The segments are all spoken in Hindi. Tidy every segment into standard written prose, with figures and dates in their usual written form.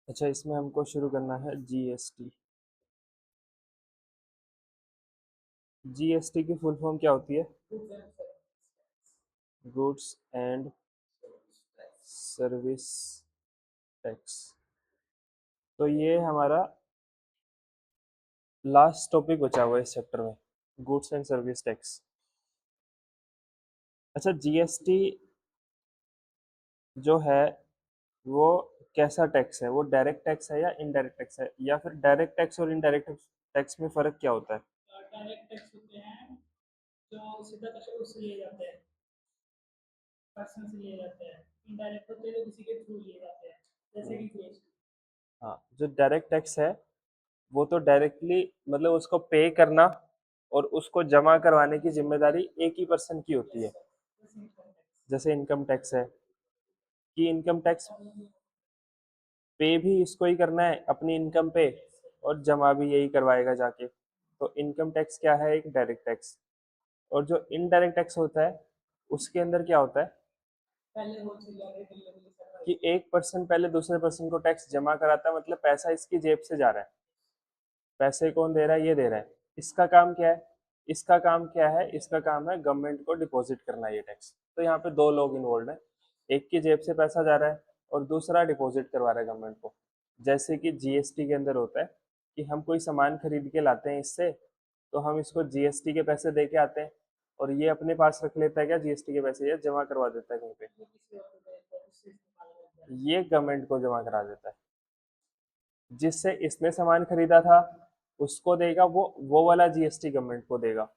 अच्छा, इसमें हमको शुरू करना है जीएसटी। जीएसटी की फुल फॉर्म क्या होती है? Goods and service tax. तो ये हमारा लास्ट टॉपिक बचा हुआ है इस चैप्टर में, गुड्स एंड सर्विस टैक्स। अच्छा, जीएसटी जो है वो कैसा टैक्स है? वो डायरेक्ट टैक्स है या इनडायरेक्ट टैक्स है, या फिर डायरेक्ट टैक्स और इनडायरेक्ट टैक्स में फर्क क्या होता है? डायरेक्ट टैक्स होते हैं जो सीधा उससे लिए जाते हैं, पर्सन से लिए जाते हैं। इनडायरेक्ट होते हैं जो किसी के थ्रू लिए जाते हैं, जैसे हम्म, कि जीएसटी। हाँ, जो डायरेक्ट टैक्स है वो तो डायरेक्टली मतलब उसको पे करना और उसको जमा करवाने की जिम्मेदारी एक ही पर्सन की होती है। जैसे इनकम टैक्स है कि इनकम टैक्स पे भी इसको ही करना है अपनी इनकम पे, और जमा भी यही करवाएगा जाके। तो इनकम टैक्स क्या है? एक डायरेक्ट टैक्स। और जो इनडायरेक्ट टैक्स होता है उसके अंदर क्या होता है पहले हो चुका कि एक पर्सन पहले दूसरे पर्सन को टैक्स जमा कराता है, मतलब पैसा इसकी जेब से जा रहा है। पैसे कौन दे रहा है? ये दे रहा है। इसका काम क्या है? इसका काम क्या है? इसका काम है गवर्नमेंट को डिपॉजिट करना ये टैक्स। तो यहाँ पे दो लोग इन्वॉल्व हैं, एक की जेब से पैसा जा रहा है और दूसरा डिपॉजिट करवा रहा है गवर्नमेंट को। जैसे कि जीएसटी के अंदर होता है कि हम कोई सामान खरीद के लाते हैं इससे, तो हम इसको जीएसटी के पैसे दे के आते हैं, और ये अपने पास रख लेता है क्या जीएसटी के पैसे, या जमा करवा देता है कहीं पे? ये गवर्नमेंट को जमा करा देता है। जिससे इसने सामान खरीदा था उसको देगा, वो वाला जीएसटी गवर्नमेंट को देगा।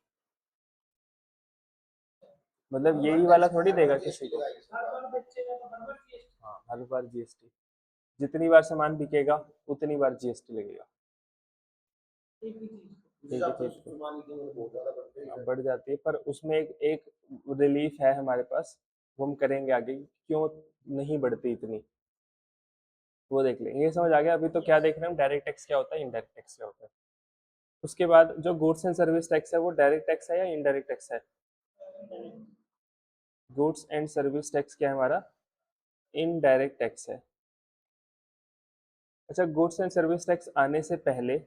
मतलब यही वाला थोड़ी देगा किसी को। हर बार बेचेगा तो हर बार जीएसटी। हाँ, हर बार जीएसटी। जितनी बार सामान बिकेगा उतनी बार जीएसटी लगेगा। एक ही चीज एक ही चीज पे बढ़ जाती है, पर उसमें एक एक रिलीफ है हमारे पास, वो हम करेंगे आगे। क्यों नहीं बढ़ती इतनी, वो देख लेंगे। ये समझ आ गया? अभी तो क्या देख रहे हैं हम, डायरेक्ट टैक्स क्या होता है, इनडायरेक्ट टैक्स क्या होता है। उसके बाद जो गुड्स एंड सर्विस टैक्स है वो डायरेक्ट टैक्स है या इनडायरेक्ट टैक्स है? गुड्स एंड सर्विस टैक्स क्या है हमारा? इनडायरेक्ट टैक्स है। अच्छा, गुड्स एंड सर्विस टैक्स आने से पहले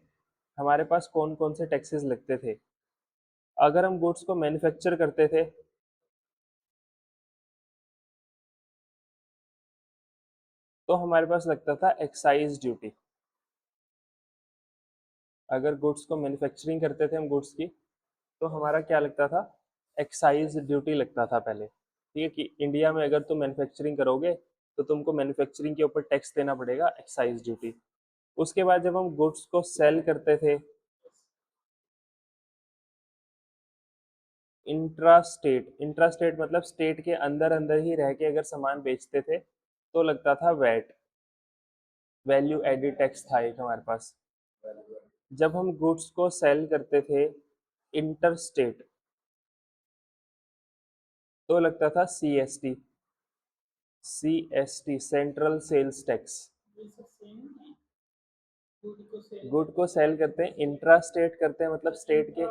हमारे पास कौन कौन से टैक्सेस लगते थे? अगर हम गुड्स को मैन्युफैक्चर करते थे तो हमारे पास लगता था एक्साइज ड्यूटी। अगर गुड्स को मैन्युफैक्चरिंग करते थे हम गुड्स की, तो हमारा क्या लगता था? एक्साइज ड्यूटी लगता था पहले। ठीक है, कि इंडिया में अगर तुम मैन्युफैक्चरिंग करोगे तो तुमको मैन्युफैक्चरिंग के ऊपर टैक्स देना पड़ेगा, एक्साइज ड्यूटी। उसके बाद जब हम गुड्स को सेल करते थे इंट्रा स्टेट, इंट्रा स्टेट मतलब स्टेट के अंदर अंदर ही रह के अगर सामान बेचते थे तो लगता था वैट, वैल्यू एडेड टैक्स था एक हमारे पास। जब हम गुड्स को सेल करते थे इंटर स्टेट तो लगता था CST, CST central sales tax. Good को सेल करते हैं, इंट्रा स्टेट करते हैं मतलब स्टेट के,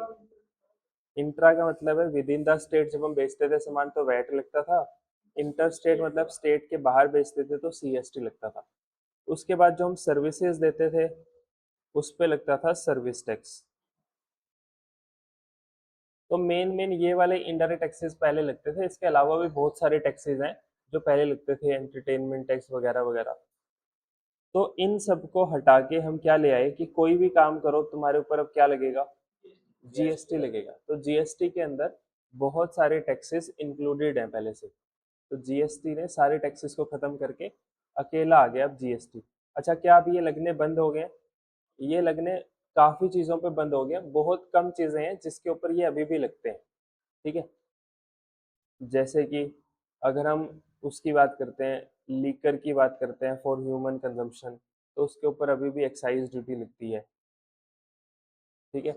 इंट्रा का मतलब है विद इन द स्टेट। जब हम बेचते थे सामान तो वैट लगता था, इंटर स्टेट मतलब स्टेट के बाहर बेचते थे तो सीएसटी लगता था। उसके बाद जो हम सर्विसेज देते थे उस पे लगता था सर्विस टैक्स। तो मेन मेन ये वाले इनडायरेक्ट टैक्सेस पहले लगते थे, इसके अलावा भी बहुत सारे टैक्सेस हैं जो पहले लगते थे, एंटरटेनमेंट टैक्स वगैरह वगैरह। तो इन सबको हटा के हम क्या ले आए कि कोई भी काम करो तुम्हारे ऊपर अब क्या लगेगा? जीएसटी लगेगा। तो जीएसटी के अंदर बहुत सारे टैक्सेस इंक्लूडेड हैं पहले से। तो जीएसटी ने सारे टैक्सेस को खत्म करके अकेला आ गया अब जीएसटी। अच्छा, क्या अब ये लगने बंद हो गए? ये लगने काफी चीजों पे बंद हो गए, बहुत कम चीजें हैं जिसके ऊपर ये अभी भी लगते हैं। ठीक है, जैसे कि अगर हम उसकी बात करते हैं, लीकर की बात करते हैं फॉर ह्यूमन कंजम्पशन, तो उसके ऊपर अभी भी एक्साइज ड्यूटी लगती है। ठीक है,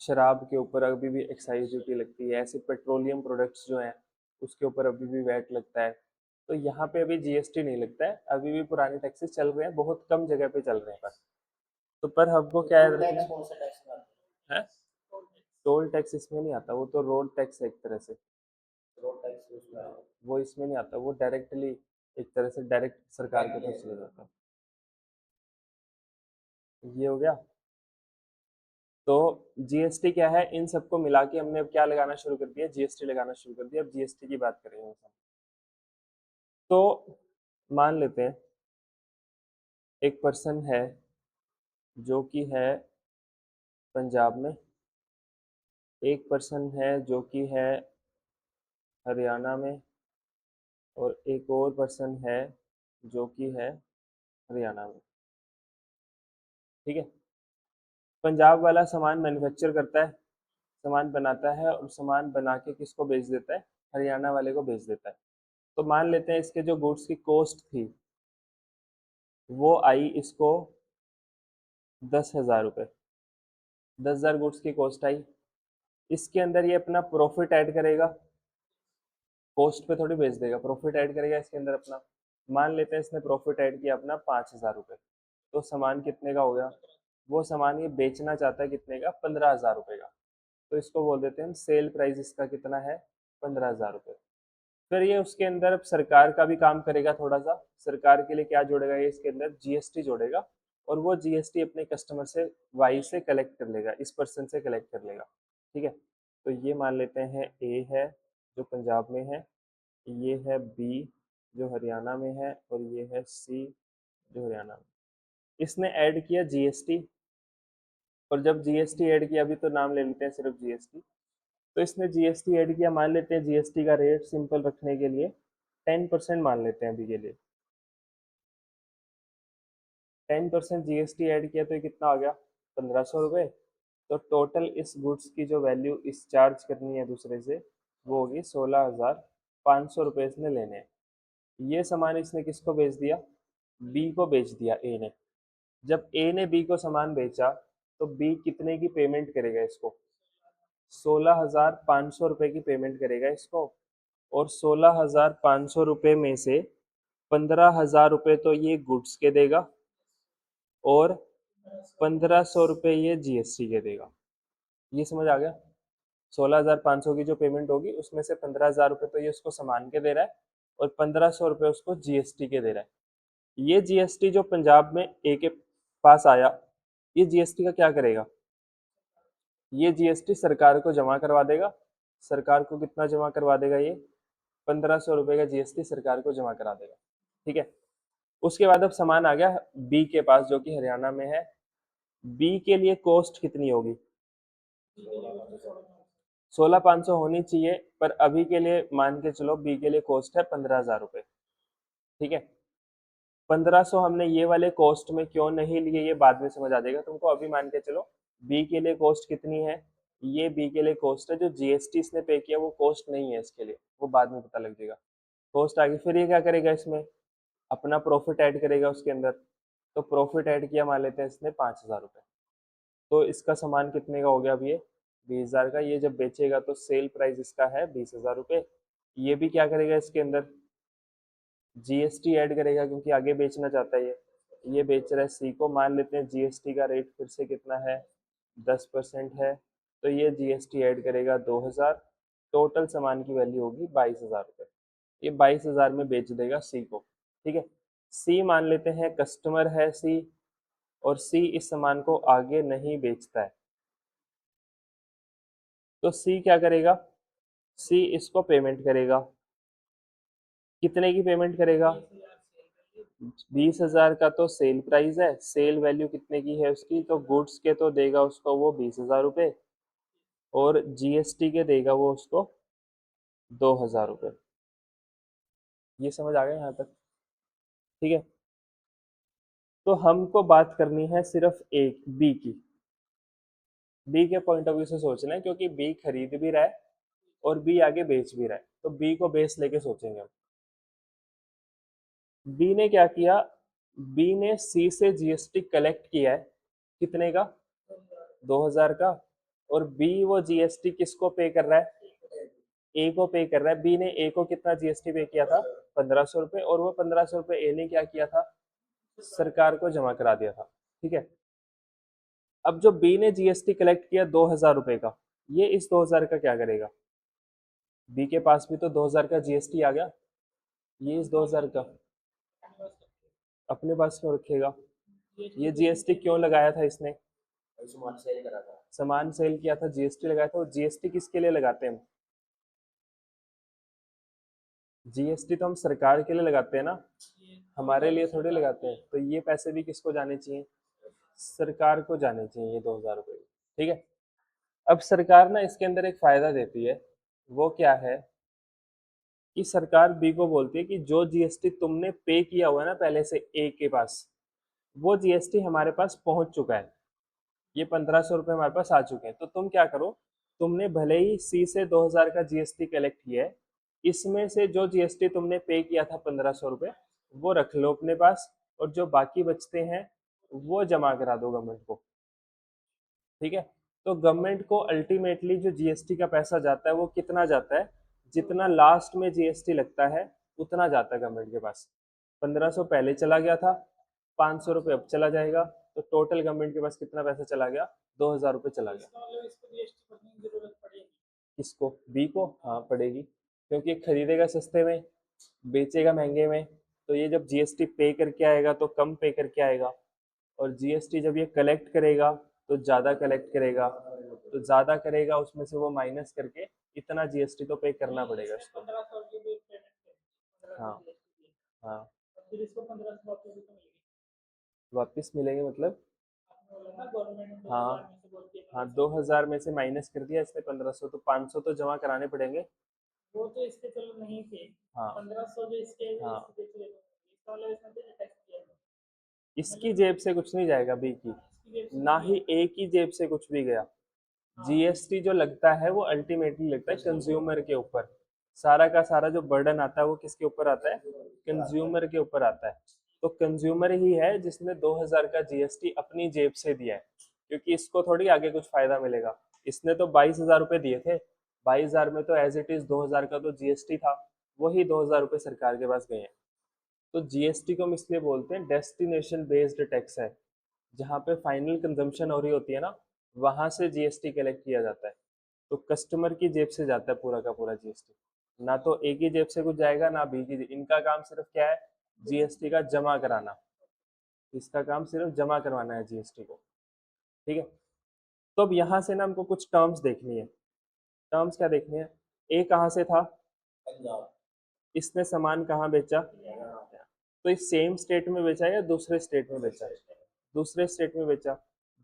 शराब के ऊपर अभी भी एक्साइज ड्यूटी लगती है। ऐसे पेट्रोलियम प्रोडक्ट्स जो हैं उसके ऊपर अभी भी वैट लगता है। तो यहाँ पे अभी जीएसटी नहीं लगता है, अभी भी पुराने टैक्सेस चल रहे हैं, बहुत कम जगह पे चल रहे हैं पर। तो पर हमको क्या याद रखना है? टोल टैक्स इसमें नहीं आता, वो तो रोड टैक्स है एक तरह से। वो इसमें नहीं आता, वो डायरेक्टली एक तरह से डायरेक्ट सरकार के पास चले जाता है। ये हो गया। तो जीएसटी क्या है, इन सबको मिला के हमने अब क्या लगाना शुरू कर दिया, जीएसटी लगाना शुरू कर दिया। अब जीएसटी की बात करेंगे हम। तो मान लेते हैं एक पर्सन है जो कि है पंजाब में, एक पर्सन है जो कि है हरियाणा में, और एक और पर्सन है जो कि है हरियाणा में। ठीक है। पंजाब वाला सामान मैन्युफैक्चर करता है, सामान बनाता है, और सामान बना के किसको बेच देता है, हरियाणा वाले को बेच देता है। तो मान लेते हैं इसके जो गुड्स की कॉस्ट थी वो आई इसको 10,000 रुपये, 10,000 गुड्स की कॉस्ट आई। इसके अंदर ये अपना प्रॉफिट ऐड करेगा, कॉस्ट पे थोड़ी बेच देगा, प्रॉफिट ऐड करेगा इसके अंदर अपना। मान लेते हैं इसने प्रॉफिट ऐड किया अपना 5,000 रुपये, तो सामान कितने का हो गया, वो सामान ये बेचना चाहता है कितने का, 15,000 रुपये का। तो इसको बोल देते हैं हम सेल प्राइस, इसका कितना है, 15,000 रुपये। फिर ये उसके अंदर अब सरकार का भी काम करेगा थोड़ा सा। सरकार के लिए क्या जोड़ेगा ये, इसके अंदर जीएसटी जोड़ेगा, और वो जीएसटी अपने कस्टमर से, वाई से कलेक्ट कर लेगा, इस पर्सन से कलेक्ट कर लेगा। ठीक है। तो ये मान लेते हैं ए है जो पंजाब में है, ये है बी जो हरियाणा में है, और ये है सी जो हरियाणा में। इसने ऐड किया जीएसटी, और जब जीएसटी ऐड किया, अभी तो नाम ले लेते हैं सिर्फ जीएसटी। तो इसने जीएसटी ऐड किया, मान लेते हैं जीएसटी का रेट सिंपल रखने के लिए 10% मान लेते हैं अभी के लिए। 10% जीएसटी ऐड किया तो ये कितना आ गया, 1,500 रुपये। तो टोटल इस गुड्स की जो वैल्यू इस चार्ज करनी है दूसरे से, वो होगी 16,500 रुपये इसने लेने हैं। ये सामान इसने किसको बेच दिया, बी को बेच दिया, ए ने। जब ए ने बी को सामान बेचा तो बी कितने की पेमेंट करेगा इसको, 16,500 रुपये की पेमेंट करेगा इसको। और 16,500 रुपये में से 15,000 रुपये तो ये गुड्स के देगा, और 1,500 रुपये ये जीएसटी के देगा। ये समझ आ गया। 16,500 की जो पेमेंट होगी उसमें से 15,000 रुपये तो ये उसको सामान के दे रहा है, और 1,500 रुपये उसको जीएसटी के दे रहा है। ये जीएसटी जो पंजाब में ए के पास आया, ये जीएसटी का क्या करेगा, ये जीएसटी सरकार को जमा करवा देगा। सरकार को कितना जमा करवा देगा ये, 1,500 रुपये का जीएसटी सरकार को जमा करा देगा। ठीक है। उसके बाद अब सामान आ गया बी के पास जो कि हरियाणा में है। बी के लिए कॉस्ट कितनी होगी, 16,500 होनी चाहिए, पर अभी के लिए मान के चलो बी के लिए कॉस्ट है 15,000 रुपये। ठीक है। 1,500 हमने ये वाले कॉस्ट में क्यों नहीं लिए, ये बाद में समझ आ जाएगा तुमको। अभी मान के चलो बी के लिए कॉस्ट कितनी है, ये बी के लिए कॉस्ट है, जो जीएसटी इसने पे किया वो कॉस्ट नहीं है इसके लिए, वो बाद में पता लग जाएगा। कॉस्ट आ गई, फिर ये क्या करेगा, इसमें अपना प्रॉफिट ऐड करेगा उसके अंदर। तो प्रॉफिट ऐड किया मान लेते हैं इसने 5,000 रुपये। तो इसका सामान कितने का हो गया, अब ये 20,000 का। ये जब बेचेगा तो सेल प्राइस इसका है 20,000 रुपये। ये भी क्या करेगा इसके अंदर, जीएसटी ऐड करेगा, क्योंकि आगे बेचना चाहता है ये बेच रहा है सी को। मान लेते हैं जीएसटी का रेट फिर से कितना है, 10% है। तो ये जीएसटी ऐड करेगा 2,000, टोटल सामान की वैल्यू होगी 22,000 रुपये। ये 22,000 में बेच देगा सी को। ठीक है। सी मान लेते हैं कस्टमर है सी, और सी इस सामान को आगे नहीं बेचता है। तो सी क्या करेगा, सी इसको पेमेंट करेगा। कितने की पेमेंट करेगा, 20,000 का तो सेल प्राइस है, सेल वैल्यू कितने की है उसकी, तो गुड्स के तो देगा उसको वो 20,000 रुपये, और जीएसटी के देगा वो उसको 2,000 रुपये। ये समझ आ गया यहाँ तक। ठीक है। तो हमको बात करनी है सिर्फ एक बी की, बी के पॉइंट ऑफ व्यू से सोचना है, क्योंकि बी खरीद भी रहा है और बी आगे बेच भी रहा है, तो बी को बेस लेके सोचेंगे हम। बी ने क्या किया, बी ने सी से जीएसटी कलेक्ट किया है, कितने का, 2,000 का। और बी वो जीएसटी किसको पे कर रहा है, ए को पे कर रहा है। बी ने ए को कितना जीएसटी पे किया था, 1,500 रुपये, और वो 1,500 रुपये ए ने क्या किया था, सरकार को जमा करा दिया था। ठीक है। अब जो बी ने जीएसटी कलेक्ट किया 2,000 रुपये का, ये इस 2,000 का क्या करेगा, बी के पास भी तो 2,000 का जीएसटी आ गया, ये इस 2,000 का अपने पास क्यों रखेगा, ये जीएसटी क्यों लगाया था इसने? सामान सेल करा था। सामान सेल किया था, जीएसटी लगाया था। और जीएसटी किसके लिए लगाते हैं हम? जीएसटी तो हम सरकार के लिए लगाते हैं ना, हमारे लिए थोड़ी लगाते हैं। तो ये पैसे भी किसको जाने चाहिए? सरकार को जाने चाहिए, ये 2000 रुपये। ठीक है। अब सरकार ना इसके अंदर एक फायदा देती है, वो क्या है कि सरकार बी को बोलती है कि जो जीएसटी तुमने पे किया हुआ है ना पहले से ए के पास, वो जीएसटी हमारे पास पहुंच चुका है, ये 1500 रुपये हमारे पास आ चुके हैं। तो तुम क्या करो, तुमने भले ही सी से 2000 का जीएसटी कलेक्ट किया है, इसमें से जो जीएसटी तुमने पे किया था 1500 रुपये, वो रख लो अपने पास, और जो बाकी बचते हैं वो जमा करा दो गवर्नमेंट को। ठीक है। तो गवर्नमेंट को अल्टीमेटली जो जीएसटी का पैसा जाता है वो कितना जाता है? जितना लास्ट में जीएसटी लगता है उतना जाता है गवर्नमेंट के पास। 1500 पहले चला गया था, 500 रुपये अब चला जाएगा, तो टोटल गवर्नमेंट के पास कितना पैसा चला गया? 2000 रुपये चला गया। इसका मतलब इसको जीएसटी भरने की जरूरत पड़ेगी। किसको? बी को? हाँ पड़ेगी, क्योंकि खरीदेगा सस्ते में, बेचेगा महंगे में। तो ये जब जीएसटी पे करके आएगा तो कम पे करके आएगा, और जीएसटी जब ये कलेक्ट करेगा तो ज़्यादा कलेक्ट करेगा, तो ज़्यादा करेगा उसमें से वो माइनस करके इतना जीएसटी तो पे करना पड़ेगा इसको। 1500 की भी पेमेंट करेंगे, 1500 हाँ जीएसटी की। हाँ। और फिर इसको 1500 वापस भी तो मिलेगी। वापस मिलेंगे मतलब? आपने बोला ना गवर्नमेंट 2000 हाँ में से बोलती है हाँ, 1500। 2000 में से माइनस कर दिया इसने 1500, तो 500 तो जमा कराने पड़ेंगे। वो तो इसके चलो नहीं थे, हाँ 1500 जो इसके हाँ। इसके चले गए। इसका मतलब इसमें से टैक्स किया था। इसकी जेब से कुछ नहीं जाएगा बी की, इसकी जेब से ना नहीं ही ए की जेब से कुछ भी गया। जीएसटी जो लगता है वो अल्टीमेटली लगता है कंज्यूमर के ऊपर। सारा का सारा जो बर्डन आता है वो किसके ऊपर आता है? कंज्यूमर के ऊपर आता है। तो कंज्यूमर ही है जिसने 2000 का जीएसटी अपनी जेब से दिया है, क्योंकि इसको थोड़ी आगे कुछ फायदा मिलेगा। इसने तो 22,000 रुपये दिए थे, 22,000 में तो एज इट इज 2000 का तो जीएसटी था, वही 2000 रुपये सरकार के पास गए हैं। तो जीएसटी को हम इसलिए बोलते हैं डेस्टिनेशन बेस्ड टैक्स है, जहाँ पे फाइनल कंजम्पशन हो रही होती है ना, वहां से जीएसटी कलेक्ट किया जाता है। तो कस्टमर की जेब से जाता है पूरा का पूरा जीएसटी, ना तो ए की जेब से कुछ जाएगा ना बी की। इनका काम सिर्फ क्या है? जीएसटी का जमा कराना। इसका काम सिर्फ जमा करवाना है जीएसटी को। ठीक है। तो अब यहाँ से ना हमको कुछ टर्म्स देखनी है। टर्म्स क्या देखनी है? ए कहाँ से था? पंजाब। इसने सामान कहाँ बेचा? तो इस सेम स्टेट में बेचा या दूसरे स्टेट में बेचा? दूसरे स्टेट में बेचा।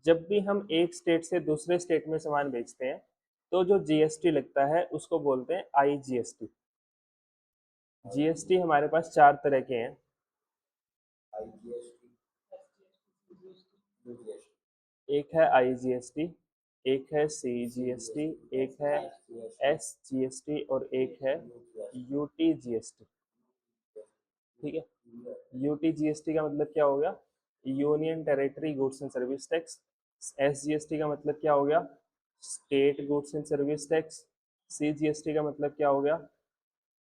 जब भी हम एक स्टेट से दूसरे स्टेट में सामान बेचते हैं तो जो जीएसटी लगता है उसको बोलते हैं आईजीएसटी। जीएसटी हमारे पास 4 तरह के हैं। आईजीएसटी, एक है आईजीएसटी, एक है सीजीएसटी, एक है एसजीएसटी और एक है यूटीजीएसटी। ठीक है। यूटीजीएसटी का मतलब क्या हो गया? Union territory goods and service tax. SGST का मतलब क्या हो गया? State goods and service tax. CGST का मतलब क्या हो गया?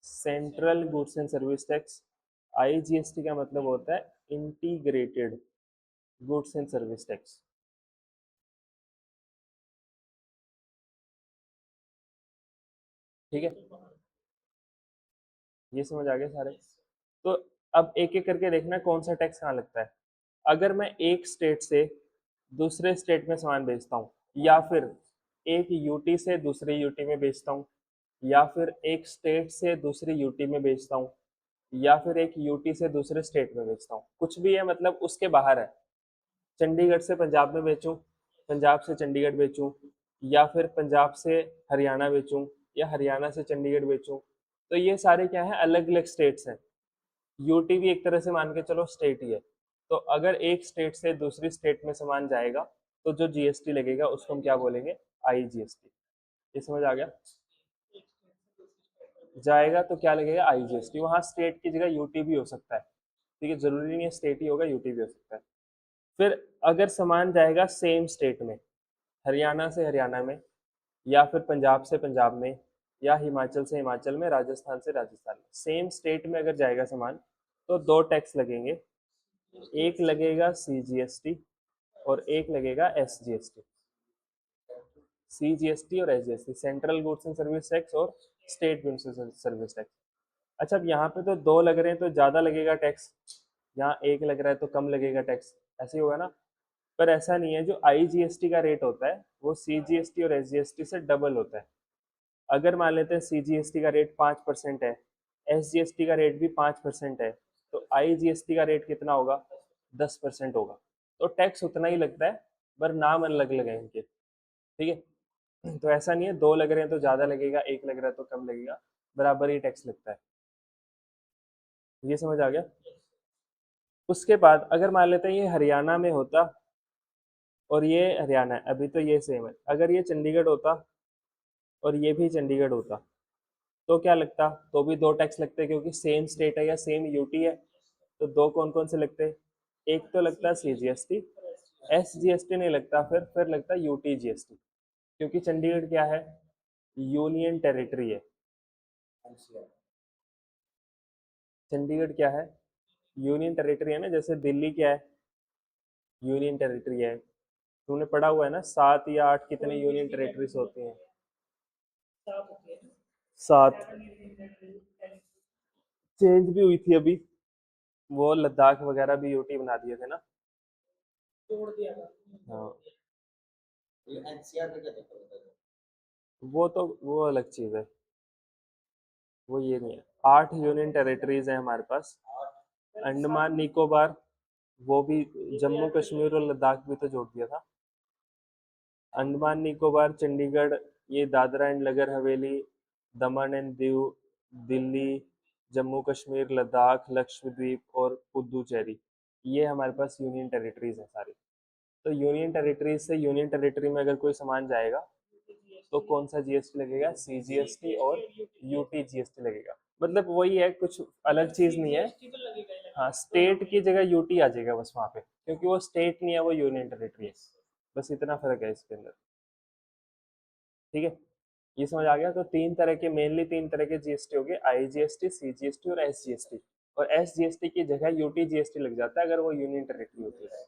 Central goods and service tax. IGST का मतलब होता है integrated goods and service tax. ठीक है, ये समझ आ गए सारे? तो अब एक एक करके देखना कौन सा टैक्स कहाँ लगता है। अगर मैं एक स्टेट से दूसरे स्टेट में सामान बेचता हूँ, या फिर एक यूटी से दूसरी यूटी में बेचता हूँ, या फिर एक स्टेट से दूसरी यूटी में बेचता हूँ, या फिर एक यूटी से दूसरे स्टेट में बेचता हूँ, कुछ भी है मतलब उसके बाहर है। चंडीगढ़ से पंजाब में बेचूं, पंजाब से चंडीगढ़ बेचूं, या फिर पंजाब से हरियाणा बेचूं, या हरियाणा से चंडीगढ़ बेचूं, तो ये सारे क्या हैं? अलग अलग स्टेट्स हैं। यूटी भी एक तरह से मान के चलो स्टेट ही है। तो अगर एक स्टेट से दूसरी स्टेट में सामान जाएगा तो जो जीएसटी लगेगा उसको हम क्या बोलेंगे? आईजीएसटी। ये समझ आ गया? जाएगा तो क्या लगेगा? आईजीएसटी। वहाँ स्टेट की जगह यूटी भी हो सकता है। ठीक है, जरूरी नहीं है स्टेट ही होगा, यूटी भी हो सकता है। फिर अगर सामान जाएगा सेम स्टेट में, हरियाणा से हरियाणा में, या फिर पंजाब से पंजाब में, या हिमाचल से हिमाचल में, राजस्थान से राजस्थान में, सेम स्टेट में अगर जाएगा सामान तो दो टैक्स लगेंगे। एक लगेगा सीजीएसटी और एक लगेगा एसजीएसटी। सीजीएसटी और SGST, central goods and service tax और state goods and service tax. अच्छा, अब यहाँ पे तो दो लग रहे हैं तो ज़्यादा लगेगा टैक्स, यहाँ एक लग रहा है तो कम लगेगा टैक्स। ऐसे ही होगा ना। पर ऐसा नहीं है, जो IGST का रेट होता है वो CGST और SGST से डबल होता है। अगर मान लेते हैं CGST का रेट 5% है, SGST का रेट भी 5% है, तो IGST का रेट कितना होगा? 10% होगा। तो टैक्स उतना ही लगता है, पर नाम अलग अलग है इनके। ठीक है, तो ऐसा नहीं है दो लग रहे हैं तो ज़्यादा लगेगा, एक लग रहा है तो कम लगेगा, बराबर ही टैक्स लगता है। ये समझ आ गया? उसके बाद अगर मान लेते हैं ये हरियाणा में होता और ये हरियाणा है, अभी तो ये सेम है। अगर ये चंडीगढ़ होता और ये भी चंडीगढ़ होता, तो क्या लगता? तो भी दो टैक्स लगते, क्योंकि सेम स्टेट है या सेम यूटी है। तो दो कौन कौन से लगते? एक तो लगता है CGST, SGST नहीं लगता, फिर लगता है UTGST, क्योंकि चंडीगढ़ क्या है? यूनियन टेरिटरी है। एनसीआर। चंडीगढ़ क्या है? यूनियन टेरिटरी है ना, जैसे दिल्ली क्या है? यूनियन टेरिटरी है। तुमने पढ़ा हुआ है ना, 7 या 8 कितने कोई भी यूनियन स्टेट टेरिटरीज होती हैं? साफ होती है। 7। 7 चेंज भी हुई थी अभी, वो लद्दाख वगैरह भी यूटी बना दिए थे ना। तोड़ दिया था। हाँ, ये एनसीआर में क्या चक्कर होता है? वो अलग चीज़ है, वो ये नहीं है। 8 यूनियन टेरिटरीज हैं हमारे पास। अंडमान निकोबार, वो भी, जम्मू कश्मीर और लद्दाख भी तो जोड़ दिया था। अंडमान निकोबार, चंडीगढ़, ये Dadra and Nagar Haveli, Daman and Diu, Delhi, Jammu Kashmir, Ladakh, Lakshadweep और पुदुचेरी, ये हमारे पास यूनियन टेरिटरीज हैं सारी। तो यूनियन टेरिटरीज से यूनियन टेरिटरी में अगर कोई सामान जाएगा तो कौन सा GST लगेगा? CGST और UTGST लगेगा। मतलब वही है, कुछ अलग चीज नहीं है। जीएसटी तो लगेगा ही लगेगा। हाँ, स्टेट की जगह यूटी आ जाएगा बस वहाँ पे, क्योंकि वो स्टेट नहीं है, वो यूनियन टेरिटरी है। बस इतना फर्क है इसके अंदर। ठीक है, ये समझ आ गया? तो तीन तरह के, मेनली तीन तरह के GST हो गए, IGST, CGST और SGST। और SGST की जगह UTGST लग जाता है अगर वो यूनियन टेरिटरी होती है।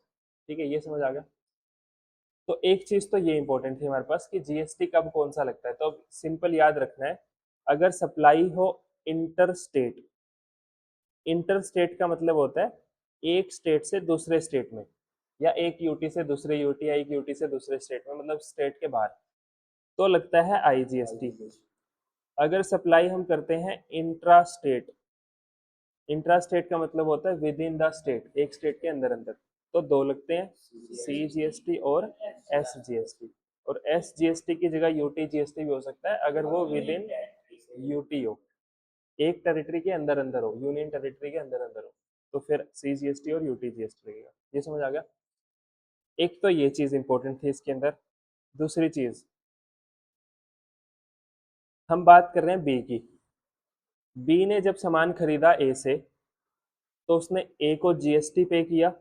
ठीक है, ये समझ आ गया? तो एक चीज तो ये इंपॉर्टेंट थी हमारे पास कि GST कब कौन सा लगता है। तो सिंपल याद रखना है, अगर सप्लाई हो इंटर स्टेट, इंटर स्टेट का मतलब होता है एक स्टेट से दूसरे स्टेट में, या एक यूटी से दूसरे यूटी, या एक यूटी से दूसरे स्टेट में, मतलब स्टेट के बाहर, तो लगता है IGST। अगर सप्लाई हम करते हैं इंट्रा स्टेट, इंट्रा स्टेट का मतलब होता है विद इन द स्टेट, एक स्टेट के अंदर अंदर, तो दो लगते हैं, CGST और SGST। और SGST की जगह UTGST भी हो सकता है अगर वो विद इन यूटी हो, एक टेरिटरी के अंदर अंदर हो, यूनियन टेरिटरी के अंदर अंदर हो, तो फिर CGST और UTGST लगेगा। ये समझ आ गया? एक तो ये चीज इंपॉर्टेंट थी इसके अंदर। दूसरी चीज, हम बात कर रहे हैं बी की। बी ने जब सामान खरीदा ए से, तो उसने ए को GST पे किया।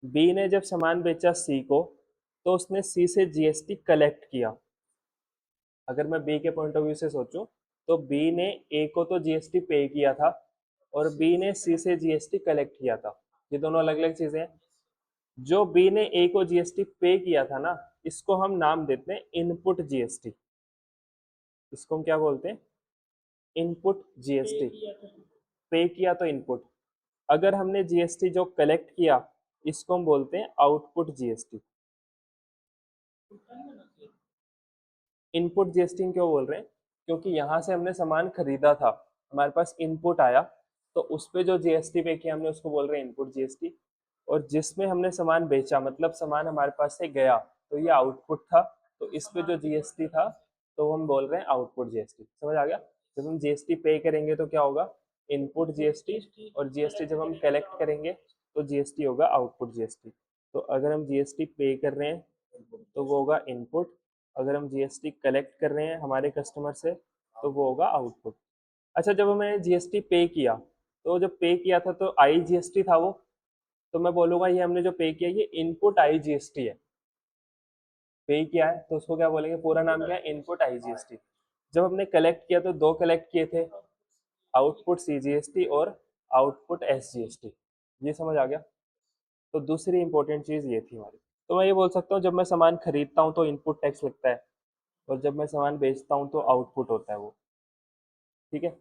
बी ने जब सामान बेचा सी को, तो उसने सी से GST कलेक्ट किया। अगर मैं बी के पॉइंट ऑफ व्यू से सोचूं, तो बी ने ए को तो GST पे किया था और बी ने सी से GST कलेक्ट किया था। ये दोनों अलग अलग चीजें हैं। जो बी ने ए को GST पे किया था ना, इसको हम नाम देते हैं इनपुट GST। इसको हम क्या बोलते हैं? Input GST। पे किया तो इनपुट। अगर हमने GST जो कलेक्ट किया, इसको हम बोलते हैं आउटपुट GST। इनपुट GST क्यों बोल रहे हैं? क्योंकि यहाँ से हमने सामान खरीदा था, हमारे पास इनपुट आया, तो उस पे जो GST पे किया हमने उसको बोल रहे हैं इनपुट GST। और जिसमें हमने सामान बेचा, मतलब सामान हमारे पास से गया, तो ये आउटपुट था, तो इस पे जो GST था तो हम बोल रहे हैं आउटपुट GST। समझ आ गया? जब हम GST पे करेंगे तो क्या होगा? Input GST। और GST जब हम कलेक्ट करेंगे तो GST होगा आउटपुट GST। तो अगर हम GST पे कर रहे हैं तो वो होगा इनपुट, अगर हम GST कलेक्ट कर रहे हैं हमारे कस्टमर से तो वो होगा आउटपुट। अच्छा, जब हमें GST पे किया, तो जब पे किया था तो IGST था वो, तो मैं बोलूंगा ये हमने जो पे किया ये इनपुट IGST है। पे किया है तो उसको क्या बोलेंगे? पूरा नाम क्या है? Input IGST। जब हमने कलेक्ट किया तो दो कलेक्ट किए थे, आउटपुट CGST और आउटपुट SGST। ये समझ आ गया? तो दूसरी इंपॉर्टेंट चीज ये थी हमारी। तो मैं ये बोल सकता हूँ, जब मैं सामान खरीदता हूँ तो इनपुट टैक्स लगता है, और जब मैं सामान बेचता हूँ तो आउटपुट होता है वो। ठीक है,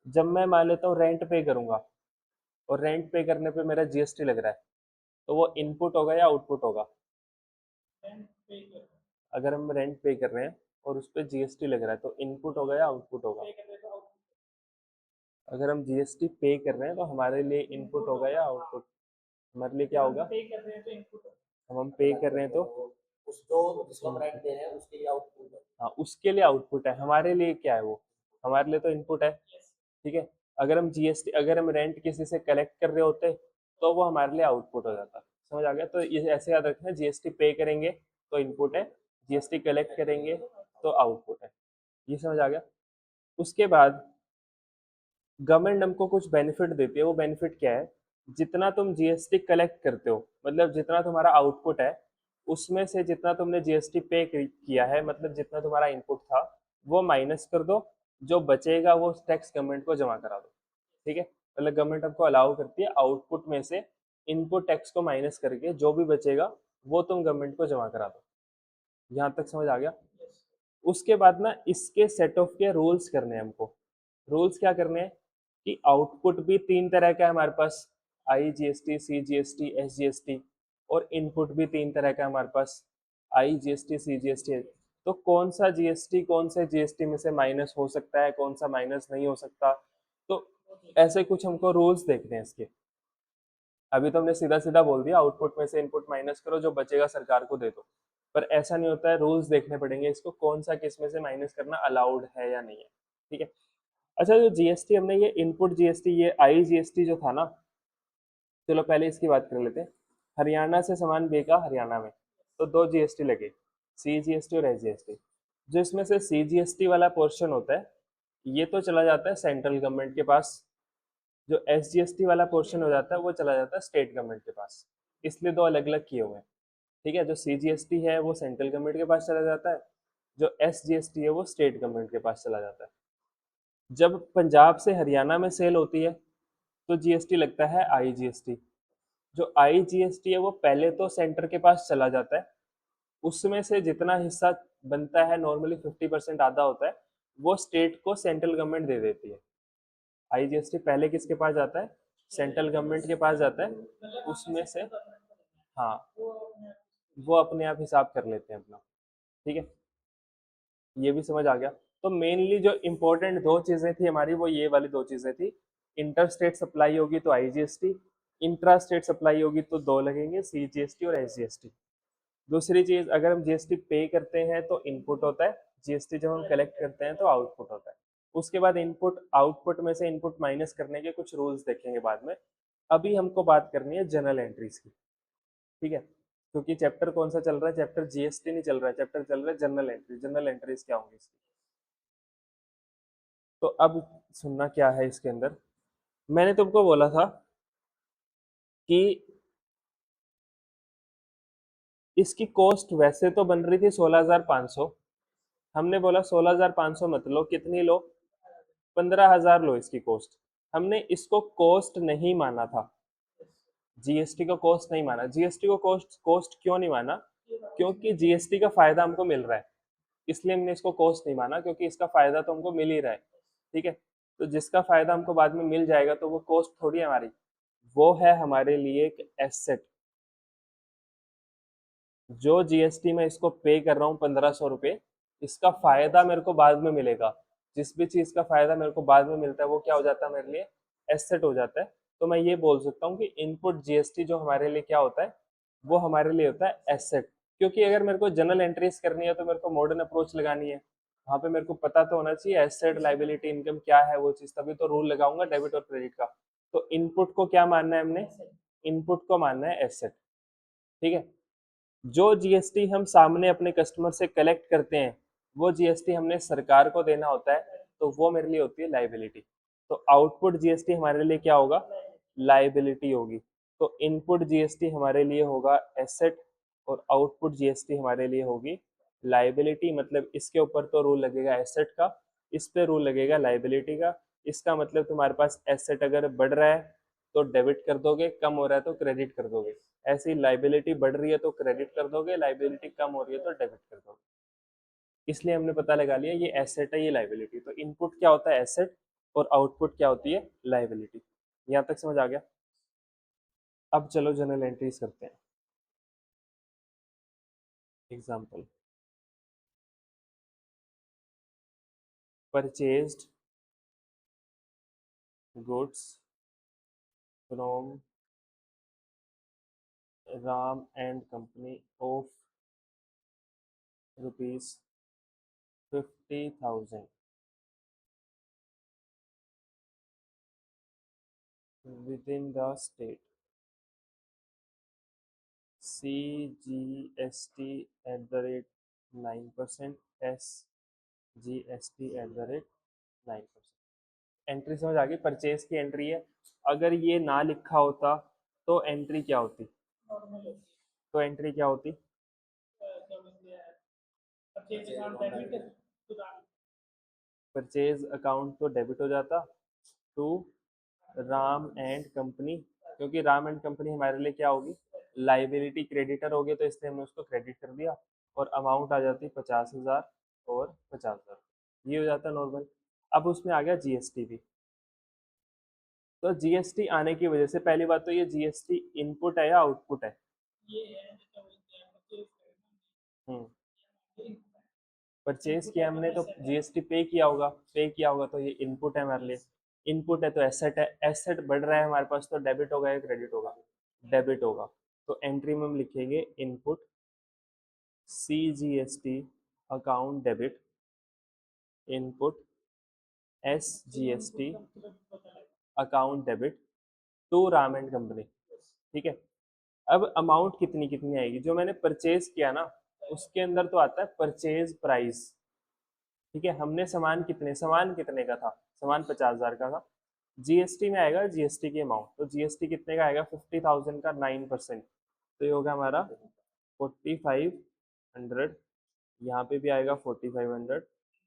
जब मैं मान लेता हूँ रेंट पे करूंगा, और रेंट पे करने पे मेरा GST लग रहा है, तो वो इनपुट होगा या आउटपुट होगा? रेंट पे कर अगर हम रेंट पे कर रहे हैं और उस पर जीएसटी लग रहा है तो इनपुट होगा या आउटपुट होगा? पे कर रहे तो आउटपुट अगर हम जीएसटी पे कर रहे हैं तो हमारे लिए इनपुट होगा या आउटपुट? हमारे लिए क्या होगा? पे कर रहे हैं तो इनपुट हम पे कर रहे हैं तो उस जो जिसको हम रेंट दे रहे हैं उसके लिए आउटपुट है। हाँ, उसके लिए आउटपुट है, हमारे लिए क्या है वो? हमारे लिए तो इनपुट है। यस ठीक है, अगर हम रेंट किसी से कलेक्ट कर रहे होते तो वो हमारे लिए आउटपुट हो जाता। समझ आ गया? तो ये ऐसे याद रखना, जीएसटी पे करेंगे तो इनपुट है, जीएसटी कलेक्ट करेंगे तो आउटपुट है। ये समझ आ गया? उसके बाद गवर्नमेंट हमको कुछ बेनिफिट देती है। वो बेनिफिट क्या है? जितना तुम जीएसटी कलेक्ट करते हो, मतलब जितना तुम्हारा आउटपुट है, उसमें से जितना तुमने जीएसटी पे किया है, मतलब जितना तुम्हारा इनपुट था, वो माइनस कर दो। जो बचेगा वो टैक्स गवर्नमेंट को जमा करा दो। ठीक है, मतलब गवर्नमेंट हमको अलाउ करती है आउटपुट में से इनपुट टैक्स को माइनस करके जो भी बचेगा वो तुम गवर्नमेंट को जमा करा दो। यहाँ तक समझ आ गया? उसके बाद ना इसके सेट ऑफ के रूल्स करने हैं हमको। रूल्स क्या करने हैं कि आउटपुट भी तीन तरह का है हमारे पास, IGST, CGST, SGST, और इनपुट भी तीन तरह का है हमारे पास, आई जीएसटी, सी जीएसटी। तो कौन सा जीएसटी कौन से जीएसटी में से माइनस हो सकता है, कौन सा माइनस नहीं हो सकता, तो ऐसे कुछ हमको रूल्स देखने हैं इसके। अभी तो हमने सीधा सीधा बोल दिया आउटपुट में से इनपुट माइनस करो, जो बचेगा सरकार को दे दो, पर ऐसा नहीं होता है, रूल्स देखने पड़ेंगे इसको, कौन सा किस में से माइनस करना अलाउड है या नहीं है। ठीक है, अच्छा जो जीएसटी हमने ये इनपुट जीएसटी, ये आई जीएसटी जो था ना, चलो पहले इसकी बात कर लेते हैं। हरियाणा से सामान बेचा हरियाणा में तो दो जीएसटी लगे, सी जीएसटी और एस जीएसटी। जो इसमें से सी जीएसटी वाला पोर्शन होता है ये तो चला जाता है सेंट्रल गवर्नमेंट के पास, जो एस जीएसटी वाला पोर्शन हो जाता है वो चला जाता है स्टेट गवर्नमेंट के पास। इसलिए दो अलग अलग किए हुए हैं। ठीक है, जो सी जीएसटी है वो सेंट्रल गवर्नमेंट के पास चला जाता है, जो एस जीएसटी है वो स्टेट गवर्नमेंट के पास चला जाता है। जब पंजाब से हरियाणा में सेल होती है तो जीएसटी लगता है आई जीएसटी। जो आई जीएसटी है वो पहले तो सेंटर के पास चला जाता है, उसमें से जितना हिस्सा बनता है, नॉर्मली 50% आधा होता है, वो स्टेट को सेंट्रल गवर्नमेंट दे देती है। आई जीएसटी पहले किसके पास जाता है? सेंट्रल गवर्नमेंट के पास जाता है, मतलब उसमें से गवर्नमेंट को देना है हाँ, वो अपने वो अपने आप हिसाब कर लेते हैं अपना। ठीक है, ये भी समझ आ गया? तो मेनली जो इम्पोर्टेंट दो चीजें थी हमारी वो ये वाली दो चीजें थी। इंटर स्टेट सप्लाई होगी तो I GST, intra state supply होगी तो दो लगेंगे, सी जीएसटी और एस जीएसटी। दूसरी चीज, अगर हम जीएसटी पे करते हैं तो इनपुट होता है, जीएसटी जब हम कलेक्ट करते हैं तो आउटपुट होता है। उसके बाद इनपुट आउटपुट में से इनपुट माइनस करने के कुछ रूल्स देखेंगे बाद में। अभी हमको बात करनी है जनरल एंट्रीज की। ठीक है, क्योंकि चैप्टर कौन सा चल रहा है? चैप्टर जीएसटी नहीं चल रहा है, चैप्टर चल रहा है जनरल एंट्री। जनरल एंट्रीज क्या होंगी इसकी? तो अब सुनना क्या है इसके अंदर। मैंने तुमको बोला था कि इसकी कॉस्ट वैसे तो बन रही थी 16,500। हमने बोला 16,500 मत लो, कितनी लो? 15,000 लो इसकी कॉस्ट। हमने इसको कॉस्ट नहीं माना था, जीएसटी को कॉस्ट नहीं माना। जीएसटी को कॉस्ट कॉस्ट क्यों नहीं माना? क्योंकि जीएसटी का फायदा हमको मिल रहा है, इसलिए हमने इसको कॉस्ट नहीं माना, क्योंकि इसका फायदा तो हमको मिल ही रहा है। ठीक है, तो जिसका फायदा हमको बाद में मिल जाएगा तो वो कॉस्ट थोड़ी है हमारी, वो है हमारे लिए एक एसेट। जो जीएसटी में इसको पे कर रहा हूँ 1,500 रुपये, इसका फायदा मेरे को बाद में मिलेगा। जिस भी चीज का फायदा मेरे को बाद में मिलता है वो क्या हो जाता है मेरे लिए? एसेट हो जाता है। तो मैं ये बोल सकता हूँ कि इनपुट जीएसटी जो हमारे लिए क्या होता है, वो हमारे लिए होता है एसेट। क्योंकि अगर मेरे को जनरल एंट्रीज करनी है तो मेरे को मॉडर्न अप्रोच लगानी है, वहां पे मेरे को पता तो होना चाहिए एसेट, लाइबिलिटी, इनकम क्या है वो चीज, तभी तो रूल लगाऊंगा डेबिट और क्रेडिट का। तो इनपुट को क्या मानना है हमने? इनपुट को मानना है एसेट। ठीक है, जो जीएसटी हम सामने अपने कस्टमर से कलेक्ट करते हैं वो जीएसटी हमने सरकार को देना होता है, तो वो मेरे लिए होती है लाइबिलिटी। तो आउटपुट जीएसटी हमारे लिए क्या होगा? लाइबिलिटी होगी। तो इनपुट जीएसटी हमारे लिए होगा एसेट और आउटपुट जीएसटी हमारे लिए होगी लाइबिलिटी। मतलब इसके ऊपर तो रूल लगेगा एसेट का, इस पे रूल लगेगा लाइबिलिटी का। इसका मतलब तुम्हारे पास एसेट अगर बढ़ रहा है तो डेबिट कर दोगे, कम हो रहा है तो क्रेडिट कर दोगे। ऐसी लाइबिलिटी बढ़ रही है तो क्रेडिट कर दोगे, लाइबिलिटी कम हो रही है तो डेबिट कर दोगे। इसलिए हमने पता लगा लिया ये एसेट है, ये लाइबिलिटी। तो इनपुट क्या होता है? एसेट, और आउटपुट क्या होती है? लाइबिलिटी। यहाँ तक समझ आ गया? अब चलो जनरल एंट्रीज करते हैं। Example, purchased goods from Ram and company of ₹50,000 within the state, CGST at the rate 9%, SGST at the rate 9%। Entry समझ आ गई? परचेज की एंट्री है। अगर ये ना लिखा होता तो एंट्री क्या होती? नॉर्मल होती है। तो एंट्री क्या होती? क्या बोलते हैं, purchase account debit to Ram. Purchase account तो डेबिट हो जाता टू राम एंड कंपनी, क्योंकि राम एंड कंपनी हमारे लिए क्या होगी? लाइबिलिटी क्रेडिटर होगी, तो इसलिए हमने उसको क्रेडिट कर दिया और अमाउंट आ जाती 50,000 और 50,000, ये हो जाता नॉर्मल। अब उसमें आ गया जीएसटी भी। तो जीएसटी आने की वजह से पहली बात तो ये जीएसटी इनपुट है या आउटपुट है? ये है क्या बोलते हैं, परचेज हम्म, करना। परचेज किया हमने तो जीएसटी पे किया होगा, तो ये इनपुट है हमारे लिए। इनपुट है तो एसेट है, एसेट बढ़ रहा है हमारे पास, तो डेबिट होगा या क्रेडिट होगा? डेबिट होगा। तो एंट्री में हम लिखेंगे input CGST account debit, input SGST account debit to Ram and company. ठीक है। अब अमाउंट कितनी कितनी आएगी? जो मैंने परचेज किया ना, उसके अंदर तो आता है परचेज प्राइस। ठीक है, हमने सामान कितने का था? सामान 50,000 का था। जीएसटी में आएगा जीएसटी की अमाउंट, तो जीएसटी कितने का आएगा? 50,000 का 9%, तो ये होगा हमारा 4,500। यहाँ पे भी आएगा 4,500।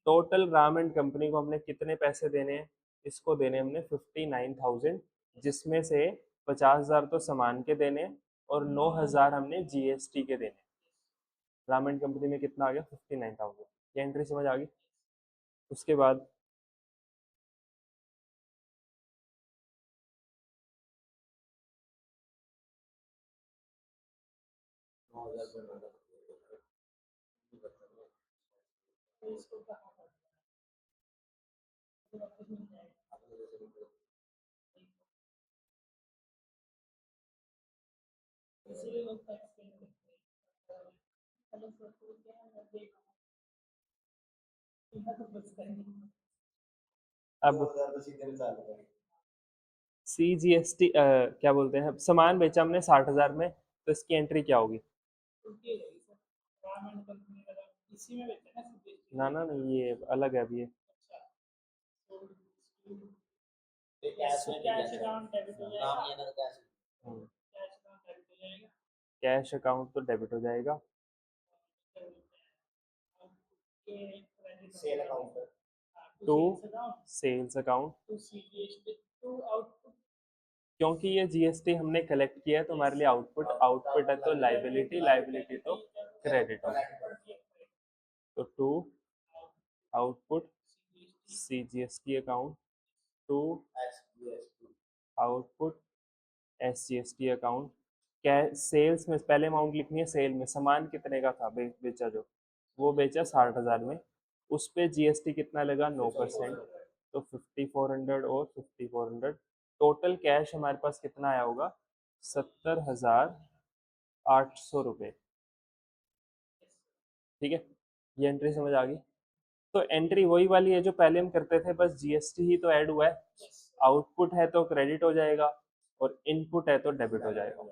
टोटल राम एंड कंपनी को हमने कितने पैसे देने हैं? इसको देने हमने 59,000, जिसमें से 50,000 तो सामान के देने और 9,000 हमने जीएसटी के देने। राम एंड कंपनी में कितना आ गया? 59,000। ये एंट्री समझ आ गई? उसके बाद तो इसको कहाँ पर तो वापस मिल जाएगा। इसीलिए लोग टैक्स पे करते हैं। पहले सोचते हैं क्या है, देखो इतना तो बचता ही नहीं। अब CGST क्या बोलते हैं, सामान बेचा हमने 60,000 में, तो इसकी एंट्री क्या होगी? उनकी रहेगी सर, राम एंड कंपनी का इसी में बेचते हैं ना सीधे। ना ना नहीं, ये अलग है अभी ये। अच्छा, तो कैश में नहीं कैश जाता, अकाउंट डेबिट हो नाम जाएगा। नहीं है ना, तो कैश। हम्म, कैश अकाउंट डेबिट हो जाएगा। कैश अकाउंट तो डेबिट हो जाएगा क्या बोलते हैं, ये क्रेडिट सेल अकाउंट है। To to sales account, sales account, to CGST, to output. क्योंकि ये जीएसटी हमने कलेक्ट किया है तो हमारे लिए आउटपुट, आउटपुट है तो लाइबिलिटी, लाइबिलिटी तो क्रेडिट होगा। तो to output CGST account, to output SGST account. क्या सेल्स में पहले अमाउंट लिखनी है, सेल में सामान कितने का था बेचा, जो वो बेचा 60,000 में, उस पे जीएसटी कितना लगा? 9%, तो 5,400 और 5,400। टोटल कैश हमारे पास कितना आया होगा? 70,800 रुपये। ठीक है, ये एंट्री समझ आ गई? तो एंट्री वही वाली है जो पहले हम करते थे, बस जीएसटी ही तो ऐड हुआ है। आउटपुट है तो क्रेडिट हो जाएगा और इनपुट है तो डेबिट हो जाएगा।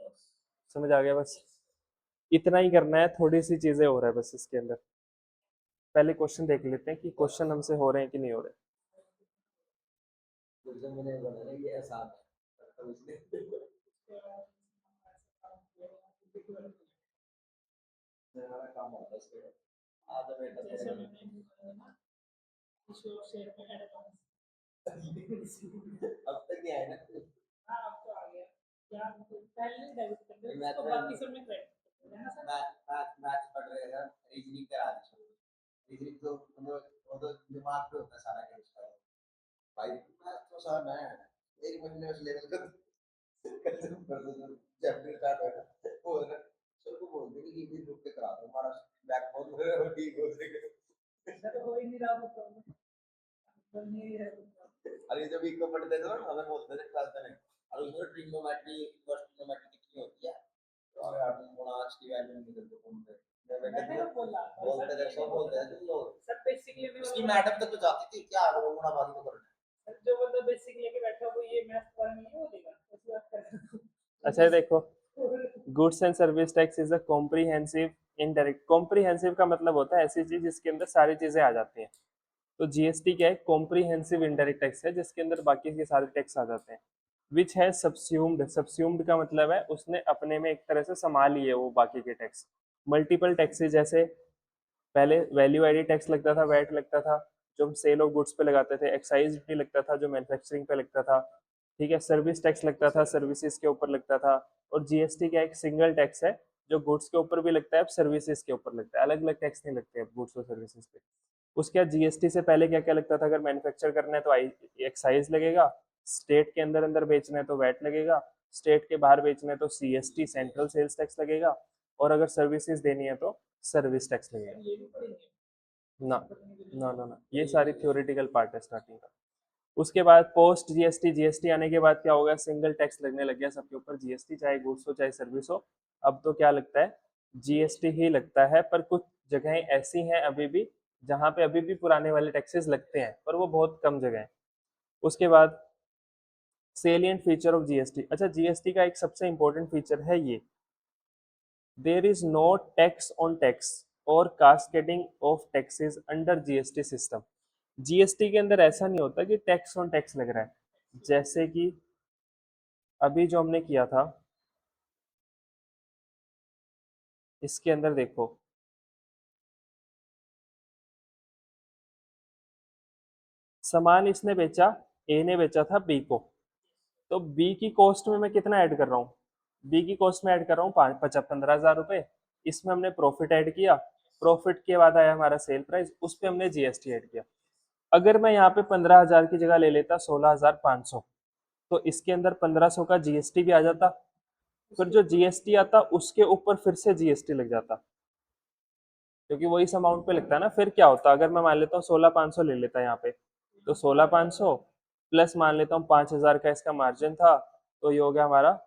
समझ आ गया? बस इतना ही करना है, थोड़ी सी चीजें हो रहा है बस इसके अंदर। पहले क्वेश्चन देख लेते हैं कि क्वेश्चन हमसे हो रहे हैं कि नहीं हो रहे। मैंने बोला ना ये आसान है, तो इसलिए हमारा काम होता है इसके बाद। आधा बेटा जैसे मैंने बताया ना, किशोर शेयर में एडवांस। अब तक नहीं आया ना। हाँ अब तो आ गया। क्या पहले डेबिट कर दे, मैं उसको तो बाकी सब में क्रेडिट कर दे, है ना सर? मैथ पढ़ रहे थे, रीजनिंग करा दी। रीजनिंग तो वो तो दिमाग पे होता है सारा खेल उसका। भाई मैथ तो आसान है, एक महीने में लेवल कर कर दो। जब भी स्टार्ट होगा वो है ना सबको बोलते हैं कि इजी ग्रुप पे करा दो हमारा बैक बहुत ठीक हो जाएगा सर हो ही नहीं रहा वो प्रॉब्लम, बन नहीं रहा वो problem। अरे जब इको पढ़ते थे ना हमें बोलते थे क्लास में और उसमें ट्रिग्नोमेट्री इनवर्स ट्रिग्नोमेट्री कितनी होती है तो यार तुम गुणांश की वैल्यू निकल दो तुम पे मैं बेटा मैंने तो बोला बोलते थे सब बोलते हैं तुम लोग सर बेसिकली मैं उसकी मैडम तक तो जाती थी क्या करो गुणा भागी तो करना सर जो बंदा बेसिक लेके बैठा वो ये मैथ वाला नहीं है वो देगा ऐसी बात कर रहा हूँ। अच्छा ये देखो, goods and service tax is a comprehensive indirect. Comprehensive का मतलब होता है ऐसी चीज जिसके अंदर सारी चीजें आ जाती हैं। तो जीएसटी क्या है? कॉम्प्रिहेंसिव इनडायरेक्ट टैक्स है जिसके अंदर बाकी के सारे टैक्स आ जाते हैं। विच है सबस्यूम्ड। सबस्यूम्ड का मतलब है उसने अपने में एक तरह से संभाल लिए वो बाकी के टैक्स। मल्टीपल टैक्सेस, जैसे पहले वैल्यू एडेड टैक्स लगता था, वैट लगता था जो हम सेल ऑफ गुड्स पे लगाते थे, एक्साइज भी लगता था जो मैन्युफैक्चरिंग पे लगता था, ठीक है, सर्विस टैक्स लगता था, सर्विसेज के ऊपर लगता था। और जीएसटी का एक सिंगल टैक्स है जो गुड्स के ऊपर भी लगता है, सर्विसेज के ऊपर लगता है, अलग अलग टैक्स नहीं लगते अब गुड्स और सर्विसेज पे। उसके बाद जीएसटी से पहले क्या क्या लगता था? अगर मैन्युफैक्चर करना है तो एक्साइज लगेगा, स्टेट के अंदर अंदर बेचना है तो वैट लगेगा, स्टेट के बाहर बेचना है तो सीएसटी सेंट्रल सेल्स टैक्स लगेगा, और अगर सर्विसेज देनी है तो सर्विस टैक्स लगेगा। ये भी पढ़ेंगे ना ना, ये सारी थ्योरेटिकल पार्ट है स्टार्टिंग का। उसके बाद पोस्ट जीएसटी, जीएसटी आने के बाद क्या होगा? सिंगल टैक्स लगने लग गया सबके ऊपर, जीएसटी, चाहे गुड्स हो चाहे सर्विस हो। अब तो क्या लगता है? जीएसटी ही लगता है। पर कुछ जगहें ऐसी हैं अभी भी जहां पे अभी भी पुराने वाले टैक्सेस लगते हैं, पर वो बहुत कम जगह हैं। उसके बाद सेलिएंट फीचर ऑफ जीएसटी। अच्छा, जीएसटी का एक सबसे इंपॉर्टेंट फीचर है ये, there is no tax on tax और cascading of taxes under GST system. GST के अंदर ऐसा नहीं होता कि टैक्स ऑन टैक्स लग रहा है। जैसे कि अभी जो हमने किया था, इसके अंदर देखो, सामान इसने बेचा, ए ने बेचा था बी को, तो बी की कॉस्ट में मैं कितना ऐड कर रहा हूँ? बी की कॉस्ट में ऐड कर रहा हूँ 15,000 रुपए। इसमें हमने प्रॉफिट ऐड किया, प्रॉफिट के बाद आया हमारा सेल प्राइस, उस पर हमने जीएसटी ऐड किया। अगर मैं यहाँ पे 15,000 की जगह ले लेता 16,500, तो इसके अंदर 1,500 का जीएसटी भी आ जाता। फिर जो जीएसटी आता उसके ऊपर फिर से जीएसटी लग जाता, क्योंकि वही इस अमाउंट पे लगता है ना। फिर क्या होता? अगर मैं मान लेता हूँ 16,500 ले लेता यहाँ पे, तो 16,500 प्लस मान लेता हूँ 5,000 का इसका मार्जिन था, तो ये हो गया हमारा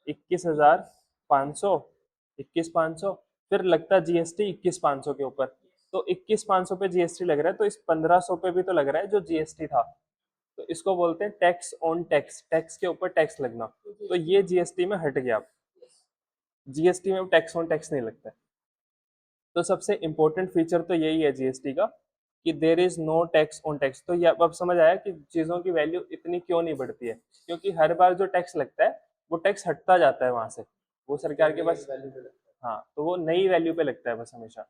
21,500, 21,500। फिर लगता जीएसटी 21,500 के ऊपर, तो 21,500 पे जीएसटी लग रहा है, तो इस 1,500 पे भी तो लग रहा है जो जीएसटी था। तो इसको बोलते हैं टैक्स ऑन टैक्स, टैक्स के ऊपर टैक्स लगना। तो ये जीएसटी में हट गया। जीएसटी में टैक्स ऑन टैक्स नहीं लगता है। तो सबसे इंपॉर्टेंट फीचर तो यही है जीएसटी का, कि there is no tax on tax. तो ये अब समझ आया कि चीजों की वैल्यू इतनी क्यों नहीं बढ़ती है, क्योंकि हर बार जो टैक्स लगता है वो टैक्स हटता जाता है वहां से, वो सरकार के पास। हाँ, तो वो नई वैल्यू पे लगता है बस हमेशा।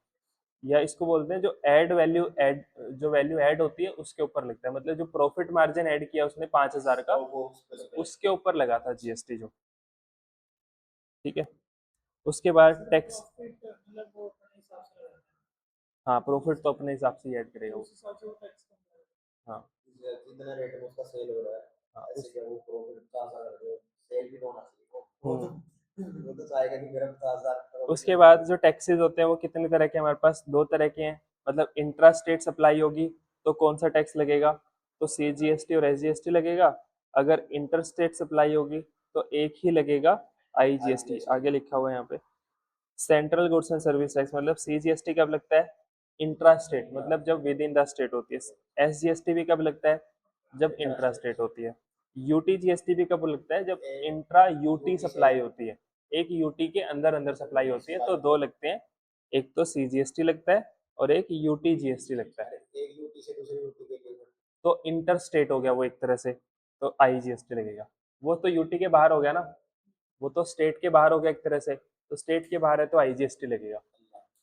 या इसको बोलते हैं जो ऐड वैल्यू, ऐड जो वैल्यू ऐड होती है उसके ऊपर लगता है। मतलब जो प्रॉफिट मार्जिन ऐड किया उसने 5,000 का, उसके ऊपर लगा था जीएसटी जो, ठीक है। उसके बाद टैक्स, प्रॉफिट मतलब वो अपने हिसाब से लगाते हैं, हाँ, प्रॉफिट तो अपने हिसाब से ऐड करेगा तो वो। उस हिसाब से वो टैक्स कम लगेगा। हाँ जितना रेट में उसका सेल हो रहा है हाँ ऐसे क्या वो प्रॉफिट 50,000 का सेल भी तो होना चाहिए वो तो चाहेगा कि मेरा 50,000 उसके बाद जो टैक्सेस होते हैं वो कितने तरह के? हमारे पास दो तरह के हैं। मतलब इंट्रा स्टेट सप्लाई होगी तो कौन सा टैक्स लगेगा? तो सीजीएसटी और एसजीएसटी लगेगा। अगर इंटर स्टेट सप्लाई होगी तो एक ही लगेगा, आईजीएसटी, आगे लिखा हुआ है यहाँ पे। Central goods and service tax, मतलब सीजीएसटी कब लगता है? इंट्रा स्टेट, मतलब जब विद इन द स्टेट होती है। एसजीएसटी भी कब लगता है? जब इंट्रा स्टेट होती है। यूटी जीएसटी भी कब लगता है? जब इंट्रा यूटी सप्लाई होती है, एक यूटी के अंदर अंदर सप्लाई होती है, तो दो लगते हैं, एक तो सीजीएसटी लगता है और एक यूटी जीएसटी लगता है। एक यूटी से दूसरे यूटी के लिए तो इंटर स्टेट हो गया वो एक तरह से, तो आईजीएसटी लगेगा। वो तो यूटी के बाहर हो गया ना, वो तो स्टेट के बाहर हो गया एक तरह से, तो स्टेट के बाहर है तो आईजीएसटी लगेगा।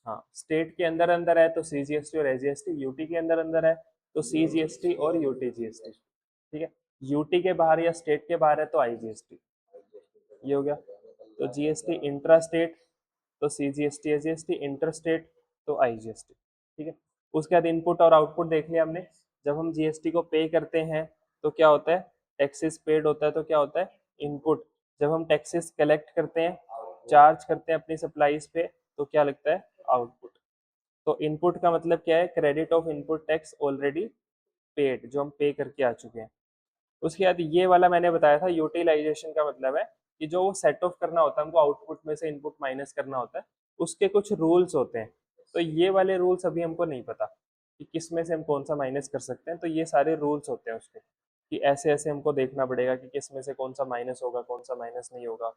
हाँ, स्टेट के अंदर अंदर है तो सीजीएसटी और एसजीएसटी, यूटी के अंदर अंदर है तो सीजीएसटी और यूटी जीएसटी, ठीक है। यूटी के बाहर या स्टेट के बाहर है तो आईजीएसटी, ये हो गया। तो जीएसटी इंट्रा स्टेट तो सीजीएसटी एसजीएसटी, इंटर स्टेट तो आईजीएसटी, ठीक है। उसके बाद इनपुट और आउटपुट देख लिया हमने। जब हम जीएसटी को पे करते हैं तो क्या होता है? टैक्सेस पेड होता है तो क्या होता है? इनपुट। जब हम टैक्सेस कलेक्ट करते हैं, चार्ज करते हैं अपनी सप्लाईज पे, तो क्या लगता है? आउटपुट। तो इनपुट का मतलब क्या है? Credit of input tax already paid, जो हम पे करके आ चुके हैं। उसके बाद ये वाला मैंने बताया था, यूटिलाइजेशन का मतलब है कि जो वो सेट ऑफ करना होता है हमको, आउटपुट में से इनपुट माइनस करना होता है, उसके कुछ रूल्स होते हैं। तो ये वाले रूल्स अभी हमको नहीं पता कि किस में से हम कौन सा माइनस कर सकते हैं। तो ये सारे रूल्स होते हैं उसके, कि ऐसे ऐसे हमको देखना पड़ेगा कि किस में से कौन सा माइनस होगा, कौन सा माइनस नहीं होगा।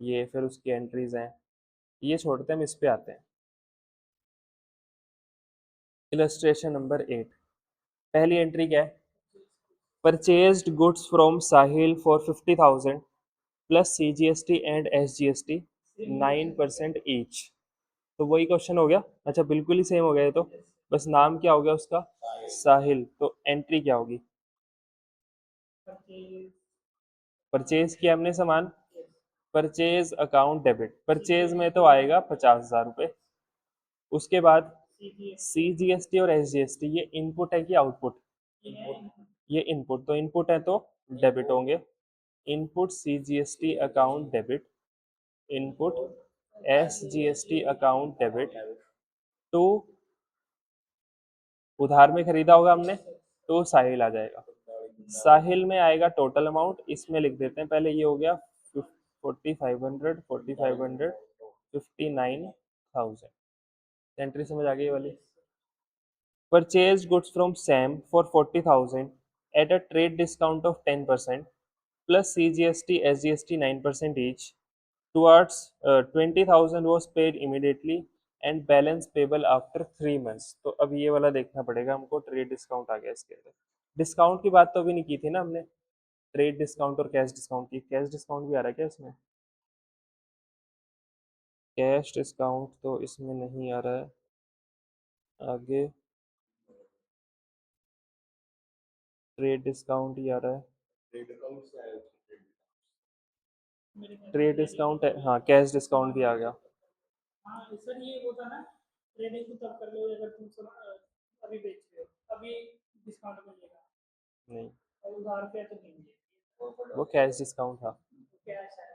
ये फिर उसकी एंट्रीज हैं, ये छोड़ते हैं, हम इस पे आते हैं। इलस्ट्रेशन नंबर 8, पहली एंट्री क्या है? Purchased goods from Sahil for 50,000 plus CGST and SGST 9% each. तो वही क्वेश्चन हो गया। अच्छा, बिल्कुल ही सेम हो गया ये तो, बस नाम क्या हो गया उसका? साहिल। तो एंट्री क्या होगी? परचेज परचेज किया हमने सामान, परचेज अकाउंट डेबिट, परचेज में तो आएगा 50,000 रुपये। उसके बाद CGST और SGST, ये इनपुट है कि आउटपुट? ये इनपुट, तो इनपुट है तो डेबिट होंगे। Input CGST account debit, input SGST account debit to, उधार में खरीदा होगा हमने तो साहिल आ जाएगा। साहिल में आएगा टोटल अमाउंट, इसमें लिख देते हैं पहले, ये हो गया 4500, 4500, 59,000। एंट्री समझ आ गई ये वाली? Purchase goods from Sam for 40,000 at a trade discount of 10% plus CGST SGST 9% each. Towards 20,000 was paid immediately and balance payable after 3 months. तो अब ये वाला देखना पड़ेगा हमको, ट्रेड डिस्काउंट आ गया इसके अंदर। डिस्काउंट की बात तो अभी नहीं की थी ना हमने, ट्रेड डिस्काउंट और कैश डिस्काउंट की। कैश डिस्काउंट भी आ रहा है क्या इसमें? कैश डिस्काउंट तो इसमें नहीं आ रहा है। आगे ट्रेड डिस्काउंट ही आ रहा है। ट्रेड डिस्काउंट है, हाँ, कैश डिस्काउंट भी आ गया। हाँ सर, ये होता ना, ट्रेडिंग को तब कर लो अगर तुम अभी बेच रहे हो, अभी डिस्काउंट मिलेगा, नहीं, और उधार पे तो नहीं मिलेगी, वो कैश डिस्काउंट था। कैश है।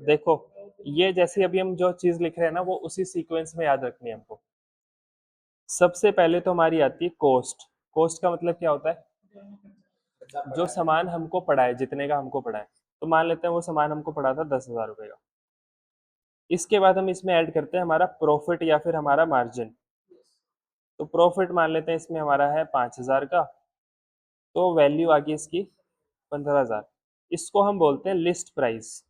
देखो, ये जैसे अभी हम जो चीज लिख रहे हैं ना, वो उसी सीक्वेंस में याद रखनी है हमको। सबसे पहले तो हमारी आती है कॉस्ट। कॉस्ट का मतलब क्या होता है? जो सामान हमको पड़ा है, जितने का हमको पड़ा है। तो मान लेते हैं वो सामान हमको पड़ा था 10,000 रुपये का। इसके बाद हम इसमें ऐड करते हैं हमारा प्रॉफिट या फिर हमारा मार्जिन। तो प्रॉफिट मान लेते हैं इसमें हमारा है 5,000 का, तो वैल्यू आ गई इसकी 15,000। इसको हम बोलते हैं लिस्ट प्राइस।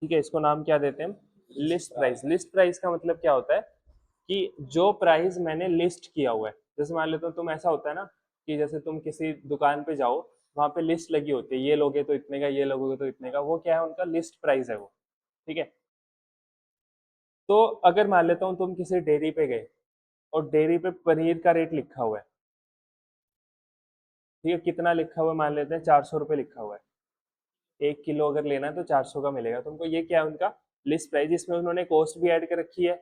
ठीक है, इसको नाम क्या देते हैं हम? List price. लिस्ट प्राइस का मतलब क्या होता है कि जो प्राइस मैंने लिस्ट किया हुआ है। जैसे मान लेते हो तुम, ऐसा होता है ना कि जैसे तुम किसी दुकान पे जाओ, वहां पे लिस्ट लगी होती है, ये लोगे तो इतने का, ये लोगे तो इतने का, वो क्या है? उनका लिस्ट प्राइस है वो। ठीक है, तो अगर मान लेता हूँ तुम किसी डेयरी पे गए और डेयरी पे पनीर का रेट लिखा हुआ है, ठीक है, कितना लिखा हुआ है? मान लेते हैं 400 रुपये लिखा हुआ है। 1 किलो अगर लेना है तो 400 का मिलेगा तुमको। ये क्या है? उनका लिस्ट प्राइस, जिसमें उन्होंने कॉस्ट भी ऐड कर रखी है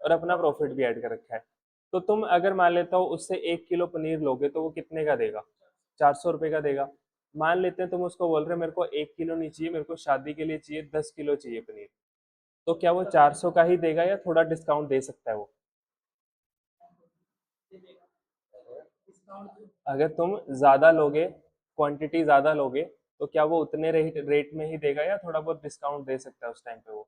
और अपना प्रॉफिट भी ऐड कर रखा है। तो तुम अगर मान लेता हो उससे 1 किलो पनीर लोगे तो वो कितने का देगा? 400 रुपये का देगा। मान लेते हैं तुम उसको बोल रहे हो मेरे को 1 किलो नहीं चाहिए, मेरे को शादी के लिए चाहिए, 10 किलो चाहिए पनीर। तो क्या वो 400 का ही देगा या थोड़ा डिस्काउंट दे सकता है वो? डिस्काउंट अगर तुम ज्यादा लोगे, क्वांटिटी ज्यादा लोगे, तो क्या वो उतने रेट में ही देगा या थोड़ा बहुत डिस्काउंट दे सकता है उस टाइम पे वो?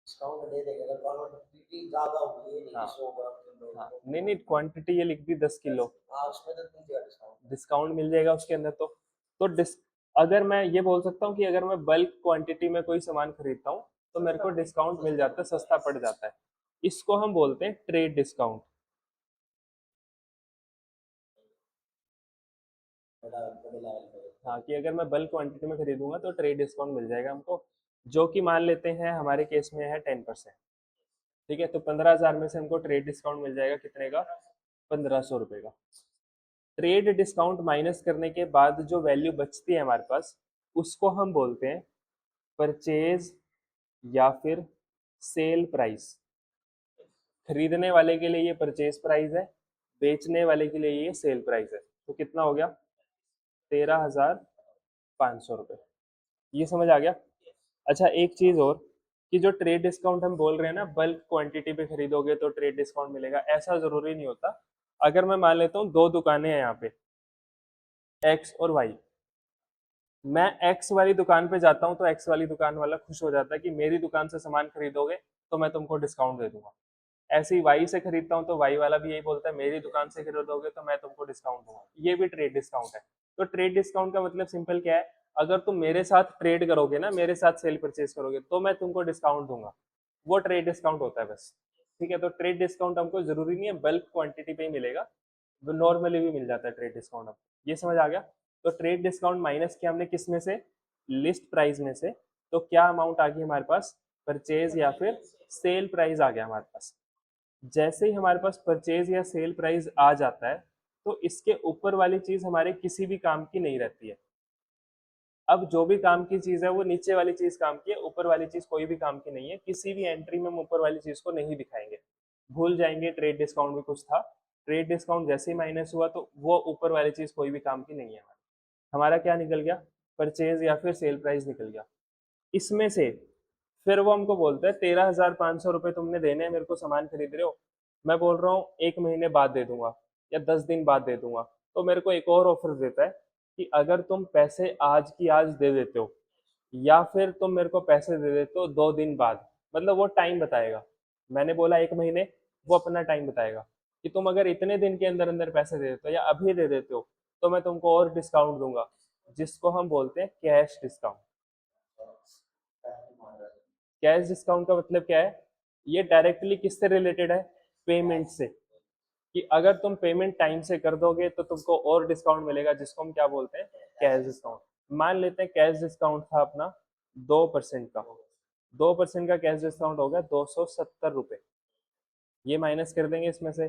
डिस्काउंट दे देंगे अगर क्वांटिटी ज्यादा होगी, ये नहीं हाँ, कि 100 ग्राम किलो। हाँ, नहीं नहीं, क्वांटिटी ये लिख दी 10 किलो, हाँ, उसमें तो मिल जाएगा डिस्काउंट। डिस्काउंट मिल जाएगा उसके अंदर। तो डिस अगर मैं ये बोल सकता हूँ कि अगर मैं बल्क क्वांटिटी में कोई सामान खरीदता हूँ तो मेरे को डिस्काउंट मिल जाता है, सस्ता पड़ जाता है। इसको हम बोलते हैं ट्रेड डिस्काउंट। बड़ा बड़े लेवल पे। हाँ, कि अगर मैं बल्क क्वांटिटी में खरीदूंगा तो ट्रेड डिस्काउंट मिल जाएगा हमको, जो कि मान लेते हैं हमारे केस में है 10%। ठीक है, तो 15,000 में से हमको ट्रेड डिस्काउंट मिल जाएगा कितने का? 1,500 रुपये का। ट्रेड डिस्काउंट माइनस करने के बाद जो वैल्यू बचती है हमारे पास, उसको हम बोलते हैं परचेज या फिर सेल प्राइस। खरीदने वाले के लिए ये परचेज प्राइस है, बेचने वाले के लिए ये सेल प्राइस है। तो कितना हो गया? 13,500 रुपये। ये समझ आ गया? अच्छा एक चीज और, कि जो ट्रेड डिस्काउंट हम बोल रहे हैं ना, बल्क क्वांटिटी पे खरीदोगे तो ट्रेड डिस्काउंट मिलेगा, ऐसा जरूरी नहीं होता। अगर मैं मान लेता हूँ दो दुकानें हैं यहाँ पे, एक्स और वाई, मैं एक्स वाली दुकान पे जाता हूँ तो एक्स वाली दुकान वाला खुश हो जाता है कि मेरी दुकान से सामान खरीदोगे तो मैं तुमको डिस्काउंट दे दूंगा। ऐसे ही वाई से खरीदता हूँ तो वाई वाला भी यही बोलता है मेरी दुकान से खरीदोगे तो मैं तुमको डिस्काउंट दूंगा। ये भी ट्रेड डिस्काउंट है। तो ट्रेड डिस्काउंट का मतलब सिंपल क्या है, अगर तुम मेरे साथ ट्रेड करोगे ना, मेरे साथ सेल परचेज करोगे तो मैं तुमको डिस्काउंट दूंगा, वो ट्रेड डिस्काउंट होता है बस। ठीक है, तो ट्रेड डिस्काउंट हमको जरूरी नहीं है बल्क क्वांटिटी पे ही मिलेगा, वो नॉर्मली भी मिल जाता है ट्रेड डिस्काउंट हमको। ये समझ आ गया? तो ट्रेड डिस्काउंट माइनस किया हमने किस में से, लिस्ट प्राइस में से, तो क्या अमाउंट आ गई हमारे पास, परचेज या फिर सेल प्राइस आ गया हमारे पास। जैसे ही हमारे पास परचेज या सेल प्राइस आ जाता है तो इसके ऊपर वाली चीज हमारे किसी भी काम की नहीं रहती है। अब जो भी काम की चीज है वो नीचे वाली चीज काम की है, ऊपर वाली चीज कोई भी काम की नहीं है। किसी भी एंट्री में हम ऊपर वाली चीज को नहीं दिखाएंगे, भूल जाएंगे ट्रेड डिस्काउंट भी कुछ था। ट्रेड डिस्काउंट जैसे ही माइनस हुआ तो वो ऊपर वाली चीज कोई भी काम की नहीं है। हमारा क्या निकल गया, परचेज या फिर सेल प्राइस निकल गया। इसमें से फिर वो हमको बोलता है 13,500 रुपये तुमने देने हैं, मेरे को सामान खरीद रहे हो, मैं बोल रहा हूँ 1 महीने बाद दे दूंगा या 10 दिन बाद दे दूंगा। तो मेरे को एक और ऑफर देता है कि अगर तुम पैसे आज की आज दे देते हो या फिर तुम मेरे को पैसे दे देते हो 2 दिन बाद, मतलब वो टाइम बताएगा। मैंने बोला 1 महीने, वो अपना टाइम बताएगा कि तुम अगर इतने दिन के अंदर अंदर पैसे दे देते हो या अभी दे देते हो तो मैं तुमको और डिस्काउंट दूंगा, जिसको हम बोलते हैं कैश डिस्काउंट। कैश डिस्काउंट का मतलब क्या है, ये डायरेक्टली किससे रिलेटेड है, पेमेंट से, कि अगर तुम पेमेंट टाइम से कर दोगे तो तुमको और डिस्काउंट मिलेगा, जिसको हम क्या बोलते हैं, कैश डिस्काउंट। मान लेते हैं कैश डिस्काउंट था अपना 2% का, 2% का कैश डिस्काउंट हो गया 270 रुपये। ये माइनस कर देंगे इसमें से,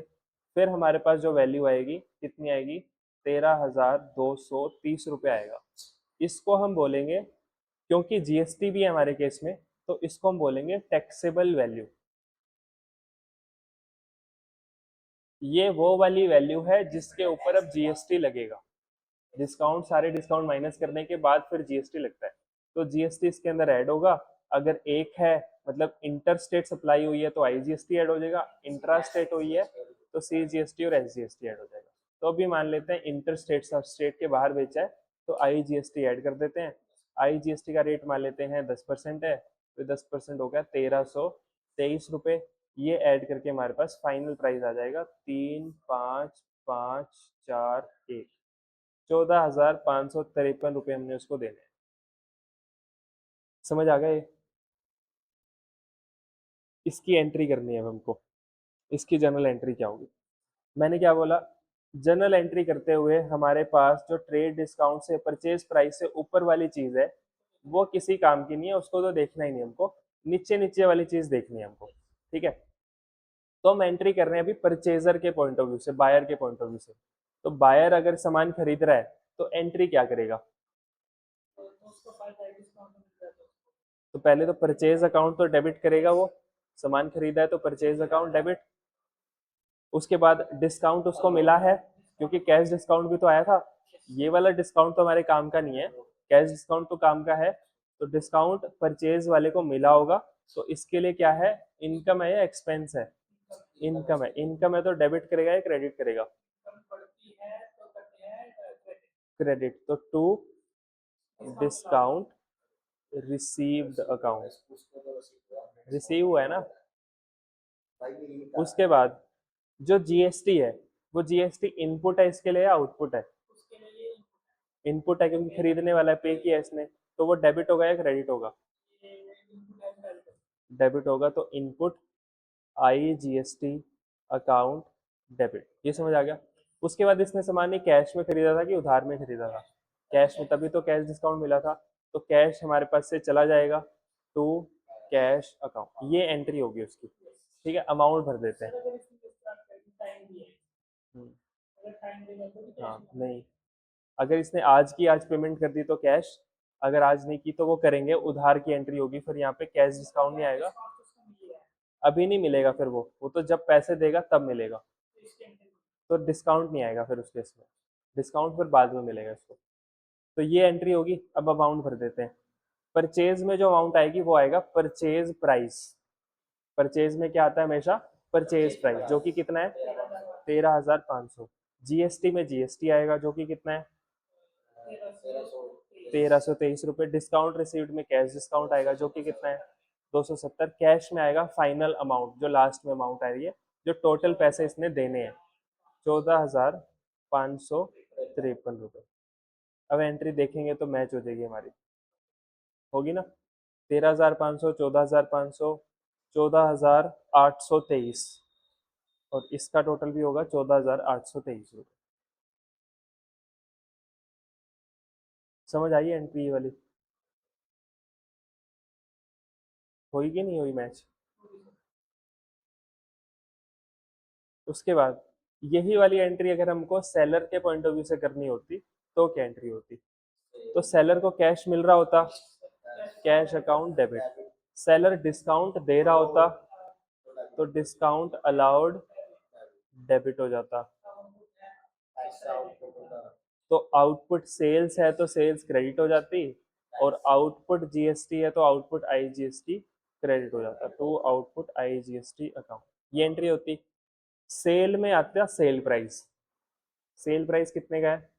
फिर हमारे पास जो वैल्यू आएगी कितनी आएगी, 13,230 रुपये आएगा। इसको हम बोलेंगे, क्योंकि जीएसटी भी है हमारे केस में, तो इसको हम बोलेंगे टैक्सेबल वैल्यू। ये वो वाली वैल्यू है जिसके ऊपर अब जीएसटी लगेगा। डिस्काउंट, सारे डिस्काउंट माइनस करने के बाद फिर जीएसटी लगता है, तो जीएसटी इसके अंदर ऐड होगा। अगर एक है, मतलब इंटर स्टेट सप्लाई हुई है तो आईजीएसटी ऐड हो जाएगा, इंट्रा स्टेट हुई है तो सीजीएसटी और एसजीएसटी ऐड हो जाएगा। तो अभी मान लेते हैं इंटर स्टेट, सब स्टेट के बाहर बेचा है तो आईजीएसटी ऐड कर देते हैं। आईजीएसटी का रेट मान लेते हैं 10% है, तो 10% हो गया 1323 रुपये। ये ऐड करके हमारे पास फाइनल प्राइस आ जाएगा 35,541, 14,553 रुपये हमने उसको देने हैं। समझ आ गया? ये इसकी एंट्री करनी है अब हमको, इसकी जर्नल एंट्री क्या होगी। मैंने क्या बोला, जर्नल एंट्री करते हुए हमारे पास जो ट्रेड डिस्काउंट से परचेज प्राइस से ऊपर वाली चीज है वो किसी काम की नहीं है, उसको तो देखना ही नहीं हमको, नीचे नीचे वाली चीज देखनी है हमको। ठीक है, तो हम एंट्री कर रहे हैं अभी परचेजर के पॉइंट ऑफ व्यू से, बायर के पॉइंट ऑफ व्यू से। तो बायर अगर सामान खरीद रहा है तो एंट्री क्या करेगा, तो उसको फायदा है, डिस्काउंट मिल जाता है उसको। तो पहले तो परचेज अकाउंट तो डेबिट करेगा, वो सामान खरीदा है तो परचेज अकाउंट डेबिट। उसके बाद डिस्काउंट उसको मिला है, क्योंकि कैश डिस्काउंट भी तो आया था। ये वाला डिस्काउंट तो हमारे काम का नहीं है, कैश डिस्काउंट तो काम का है। तो डिस्काउंट परचेज वाले को मिला होगा, तो इसके लिए क्या है, इनकम है या एक्सपेंस है, इनकम है। इनकम है तो डेबिट करेगा या क्रेडिट करेगा, इनकम बढ़ती है तो करते हैं क्रेडिट। क्रेडिट। तो to discount received account, receive हुआ है ना। उसके बाद जो जीएसटी है वो जीएसटी इनपुट है इसके लिए या आउटपुट है, उसके लिए इनपुट है क्योंकि खरीदने वाला है, पे किया इसने, तो वो डेबिट होगा या क्रेडिट होगा, ये इनपुट एंड क्रेडिट। डेबिट होगा। तो इनपुट आईजीएसटी अकाउंट डेबिट, ये समझ आ गया। उसके बाद इसने सामान ही कैश में खरीदा था कि उधार में खरीदा था, कैश में, तभी तो कैश डिस्काउंट मिला था। तो कैश हमारे पास से चला जाएगा टू कैश अकाउंट, ये एंट्री होगी उसकी। ठीक है, अमाउंट भर देते हैं। अगर इसमें स्टार्ट करके टाइम भी है, हम्म, अगर टाइम देगा तो भी कैश हाँ में। नहीं, अगर इसने आज की आज पेमेंट कर दी तो कैश, अगर आज नहीं की तो वो करेंगे, उधार की एंट्री होगी, फिर यहाँ पे कैश डिस्काउंट नहीं आएगा, डिस्काउंट उसको मिलेगा अभी नहीं मिलेगा, फिर वो तो जब पैसे देगा तब मिलेगा, तो इसके अंदर। तो डिस्काउंट नहीं आएगा फिर उस केस में, डिस्काउंट फिर बाद में मिलेगा इसको। तो ये एंट्री होगी। अब अमाउंट भर देते हैं। परचेज में जो अमाउंट आएगी वो आएगा परचेज प्राइस। परचेज में क्या आता है हमेशा? परचेज प्राइस, जो कि कितना है? 13,500। जीएसटी में जीएसटी आएगा जो कि कितना है? 1323 रुपये। डिस्काउंट रिसीव्ड में कैश डिस्काउंट आएगा जो कि कितना है? 270। कैश में आएगा फाइनल अमाउंट, जो लास्ट में अमाउंट आ रही है, जो टोटल पैसे इसने देने हैं, 14,553 रुपये। अब एंट्री देखेंगे तो मैच हो जाएगी हमारी, होगी ना? 13,500, 14,500, 14,823, और इसका टोटल भी होगा 14,823 रुपये। समझ आई एंट्री वाली? होगी कि नहीं हुई मैच? उसके बाद यही वाली एंट्री अगर हमको सेलर के पॉइंट ऑफ व्यू से करनी होती तो क्या एंट्री होती? तो सेलर को कैश मिल रहा होता, cash account debit. Seller discount दे रहा होता तो डिस्काउंट अलाउड डेबिट हो जाता। तो आउटपुट सेल्स है तो सेल्स क्रेडिट हो जाती, और आउटपुट जीएसटी है तो आउटपुट आईजीएसटी क्रेडिट हो जाता। टू आउटपुट आईजीएसटी अकाउंट, ये एंट्री होती। सेल में आता सेल प्राइस। सेल प्राइस कितने का है?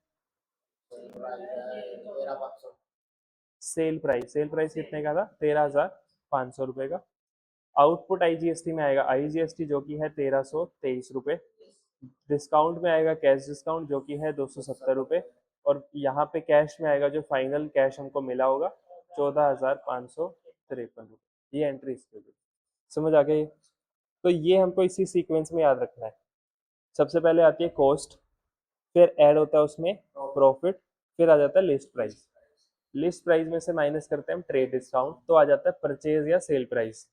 सेल प्राइस कितने का था? 13,500 रुपए का। आउटपुट आईजीएसटी में आएगा आईजीएसटी जो कि है 1,323 रुपए। डिस्काउंट में आएगा कैश डिस्काउंट जो कि है 270 रुपए, और यहाँ पे कैश में आएगा जो फाइनल कैश हमको मिला होगा 14,553 रुपये। ये एंट्री इसके लिए। समझ आ गई? तो ये हमको इसी सीक्वेंस में याद रखना है। सबसे पहले आती है कॉस्ट, फिर ऐड होता है उसमें प्रॉफिट, फिर आ जाता है लिस्ट प्राइस। लिस्ट प्राइस में से माइनस करते हैं हम ट्रेड डिस्काउंट, तो आ जाता है परचेज या सेल प्राइस।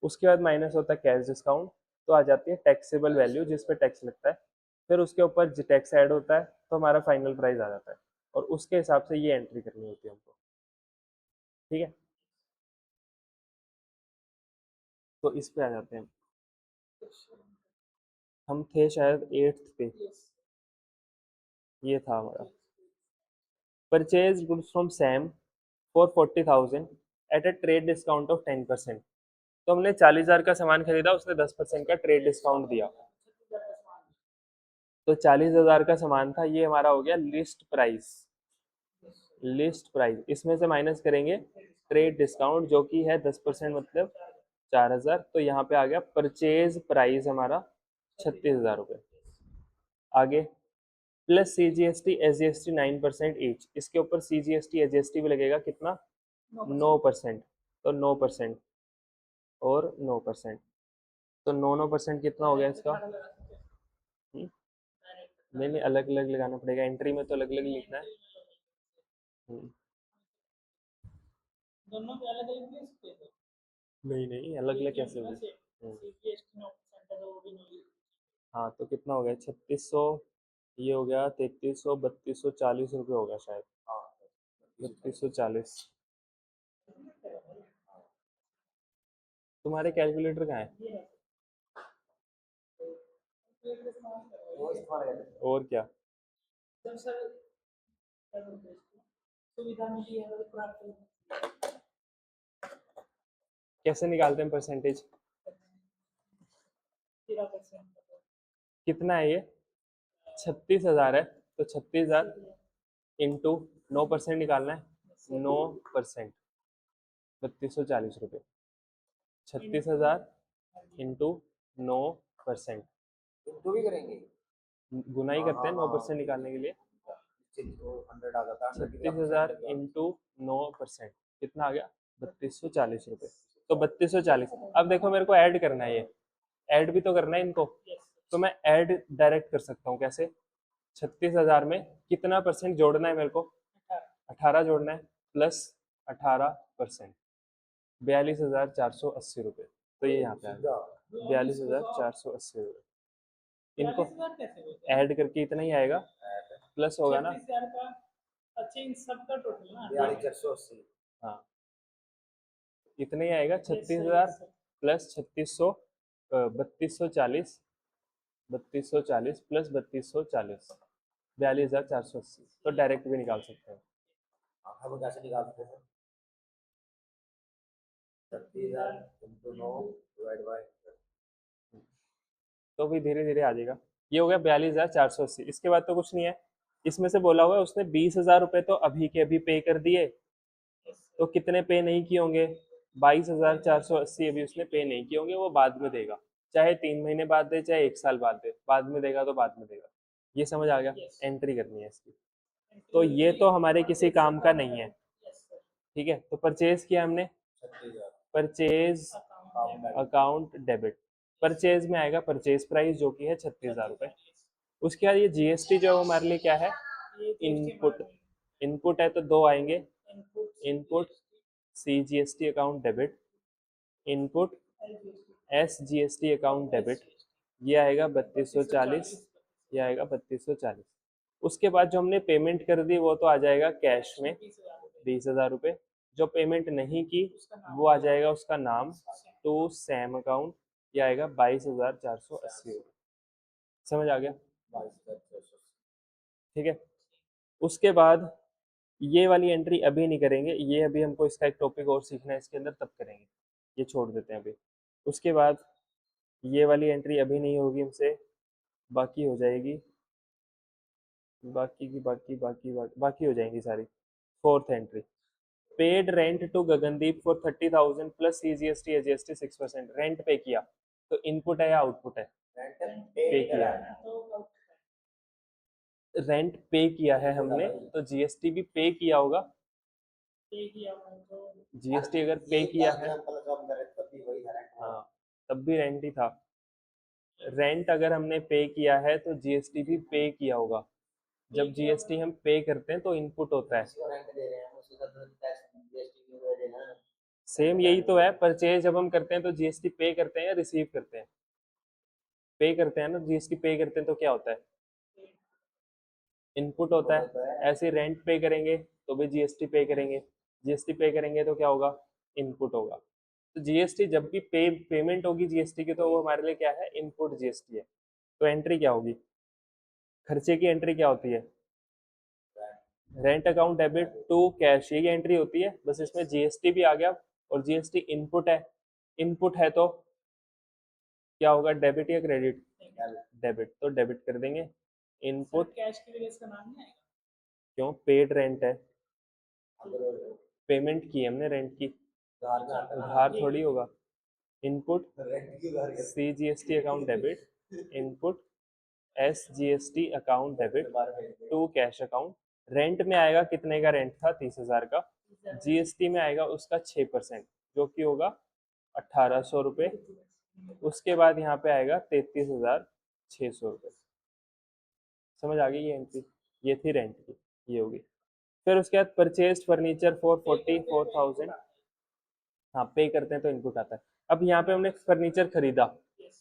उसके बाद माइनस होता है कैश डिस्काउंट, तो आ जाती है टैक्सेबल वैल्यू जिस पे टैक्स लगता है। फिर उसके ऊपर टैक्स ऐड होता है तो हमारा फाइनल प्राइस आ जाता है, और उसके हिसाब से ये एंट्री करनी होती है हमको। ठीक है, तो इस पे आ जाते हैं। हम थे शायद 8th पे, ये था हमारा। Purchase goods from Sam for 40,000 at a trade discount of 10%। तो हमने 40,000 का सामान खरीदा, उसने 10% का ट्रेड डिस्काउंट दिया, तो 40,000 का सामान था, ये हमारा हो गया लिस्ट प्राइस। लिस्ट प्राइस, इसमें से माइनस करेंगे ट्रेड डिस्काउंट जो कि है 10%, मतलब 4,000। तो यहाँ पे आ गया परचेज प्राइस हमारा 36,000 रुपये। आगे plus C G S T S G S T 9% each, इसके ऊपर C G S T S G S T भी लगेगा कितना? 9%। तो 9% और 9%, तो 9% कितना हो गया इसका? नहीं नहीं, अलग अलग लगाना पड़ेगा, एंट्री में तो अलग अलग लिखना है। हम्म, दोनों के अलग अलग नहीं सकते थे। नहीं नहीं, अलग अलग कैसे होगी? सीजीएसटी 9% है तो वो भी नहीं। हाँ, तो कितना हो गया? 3600, ये हो गया 3300, 3240 रुपये हो गया शायद। हाँ 3240। तुम्हारे कैलकुलेटर कहाँ है? और क्या? जब सर सुविधा मिली है प्राप्त कैसे निकालते हैं परसेंटेज? 13%। कितना है ये? 36,000 है, तो 36,000 इंटू 9% निकालना है। 9% 3240 रुपये। 36,000 इंटू 9%, इंटू भी करेंगे। गुना ही करते हैं 9% निकालने के लिए। 100 आ जाता है। 36,000 इंटू 9%, कितना आ गया? 3240 रुपये। तो 3240। अब देखो मेरे को ऐड करना है, ये ऐड भी तो करना है इनको, तो मैं ऐड डायरेक्ट कर सकता हूँ। कैसे? 36,000 में कितना परसेंट जोड़ना है मेरे को? 18 जोड़ना है, प्लस 18%, 42,480 रुपये। तो ये यहाँ पे आ गया 42,480 रुपये। इनको ऐड करके इतना ही आएगा, प्लस होगा ना? 36,000 का। अच्छा, इन सब का टोटल ना 42,480। हाँ, इतना ही आएगा। 36,000 प्लस 3600, 3240, 3240 प्लस 3240, 42,480। तो डायरेक्ट भी निकाल सकते हैं। हम कैसे निकालते हैं? 36,000 इंटू 9 डिवाइड बाय तो भी धीरे धीरे आ जाएगा। ये हो गया 42,480। इसके बाद तो कुछ नहीं है। इसमें से बोला हुआ है उसने 20,000 रुपये तो अभी के अभी पे कर दिए, तो कितने पे नहीं किए होंगे? 22,480 अभी उसने पे नहीं किए होंगे, वो बाद में देगा। चाहे 3 महीने बाद दे, चाहे 1 साल बाद में देगा तो बाद में देगा। ये समझ आ गया? Yes. एंट्री करनी है इसकी। तो ये तो हमारे किसी काम का नहीं है, Yes, sir. ठीक है। तो परचेज किया हमने, 36,000 purchase Account account debit. Purchase में आएगा परचेज प्राइस जो कि है 36,000 रुपये। उसके बाद ये जीएसटी जो है वो हमारे लिए क्या है? इनपुट। इनपुट है तो दो आएंगे, input CGST account debit, input SGST account debit. ये आएगा 3240, ये आएगा 3240। उसके बाद जो हमने पेमेंट कर दी वो तो आ जाएगा कैश में 20,000 रुपये। जो पेमेंट नहीं की वो आ जाएगा उसका नाम टू सैम अकाउंट, ये आएगा 22,480 रुपये। समझ आ गया? 22,480 ठीक है। उसके बाद ये वाली एंट्री अभी नहीं करेंगे, ये अभी हमको इसका एक टॉपिक और सीखना है इसके अंदर, तब करेंगे। ये छोड़ देते हैं अभी। उसके बाद ये वाली एंट्री अभी नहीं होगी हमसे, बाकी हो जाएगी, बाकी की बाकी हो जाएंगी सारी। Fourth entry, paid rent to Gagandeep for 30,000 plus CGST SGST 6%। Rent पे किया तो इनपुट है या आउटपुट है? रेंट पे किया है। रेंट पे किया है हमने तो जीएसटी भी पे किया होगा। जीएसटी अगर पे किया है, हाँ, तब भी रेंट ही था। रेंट अगर हमने पे किया है तो जीएसटी भी पे किया होगा। जब जीएसटी हम पे करते हैं तो इनपुट होता है। सेम यही तो है, परचेज जब हम करते हैं तो जीएसटी पे करते हैं या रिसीव करते हैं? पे करते हैं ना। जीएसटी पे करते हैं तो क्या होता है? इनपुट होता है। ऐसे रेंट पे करेंगे तो भी जीएसटी पे करेंगे, जीएसटी पे करेंगे तो क्या होगा? इनपुट होगा। तो जीएसटी जब भी पेमेंट होगी जीएसटी की तो वो हमारे लिए क्या है? इनपुट जीएसटी है। तो एंट्री क्या होगी? खर्चे की एंट्री क्या होती है? Rent account debit to cash, यही एंट्री होती है। बस इसमें जीएसटी भी आ गया और जीएसटी इनपुट है। इनपुट है तो क्या होगा? डेबिट या क्रेडिट? डेबिट, तो डेबिट कर देंगे। इनपुट कैश की वजह इसका नाम नहीं आएगा। क्यों? पेड रेंट है, पेमेंट की हमने रेंट की, उधार थोड़ी होगा। Input CGST account debit, input SGST account debit to cash account. Rent में आएगा कितने का रेंट था? 30,000 का। जीएसटी में आएगा उसका 6% जो कि होगा 1,800 रुपये। उसके बाद यहाँ पे आएगा 33,600 रुपये। समझ आ गई ये एंट्री? ये थी रेंट की, ये होगी। फिर उसके बाद परचेज फर्नीचर फॉर 44,000। हाँ, पे करते हैं तो इनपुट आता है। अब यहाँ पे हमने फर्नीचर खरीदा,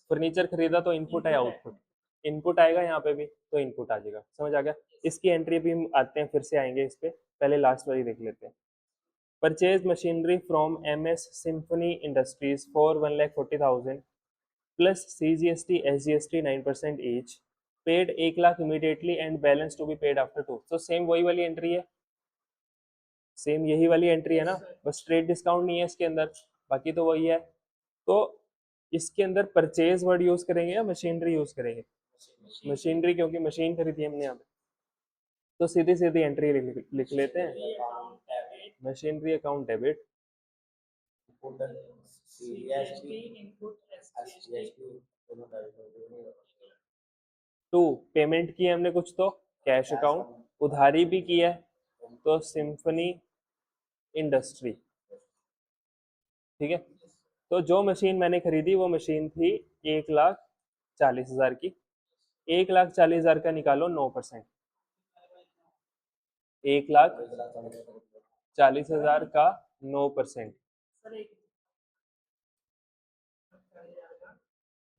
फर्नीचर खरीदा तो इनपुट है आउटपुट? इनपुट आएगा यहाँ पे भी तो इनपुट आ जाएगा। समझ आ गया? इसकी एंट्री भी हम आते हैं, फिर से आएंगे इस पे, पहले लास्ट वाली देख लेते हैं। Purchase machinery from MS symphony industries for 1,40,000 plus CGST SGST 9% each, paid 1 lakh immediately and balance to be paid after 2। तो सेम वही वाली एंट्री है, सेम यही वाली एंट्री है ना, बस ट्रेड डिस्काउंट नहीं है इसके अंदर, बाकी तो वही है। तो इसके अंदर परचेज वर्ड यूज करेंगे या मशीनरी यूज करेंगे? मशीनरी, क्योंकि मशीन खरीदी हमने यहाँ पे। तो सीधी सीधी एंट्री लिख लेते हैं, machinery account debit to payment की हमने कुछ तो कैश अकाउंट, उधारी भी की है तो सिम्फनी इंडस्ट्री। ठीक है। तो जो मशीन मैंने खरीदी वो मशीन थी 1,40,000 की। 1,40,000 का निकालो 9%। 1,40,000 का 9%,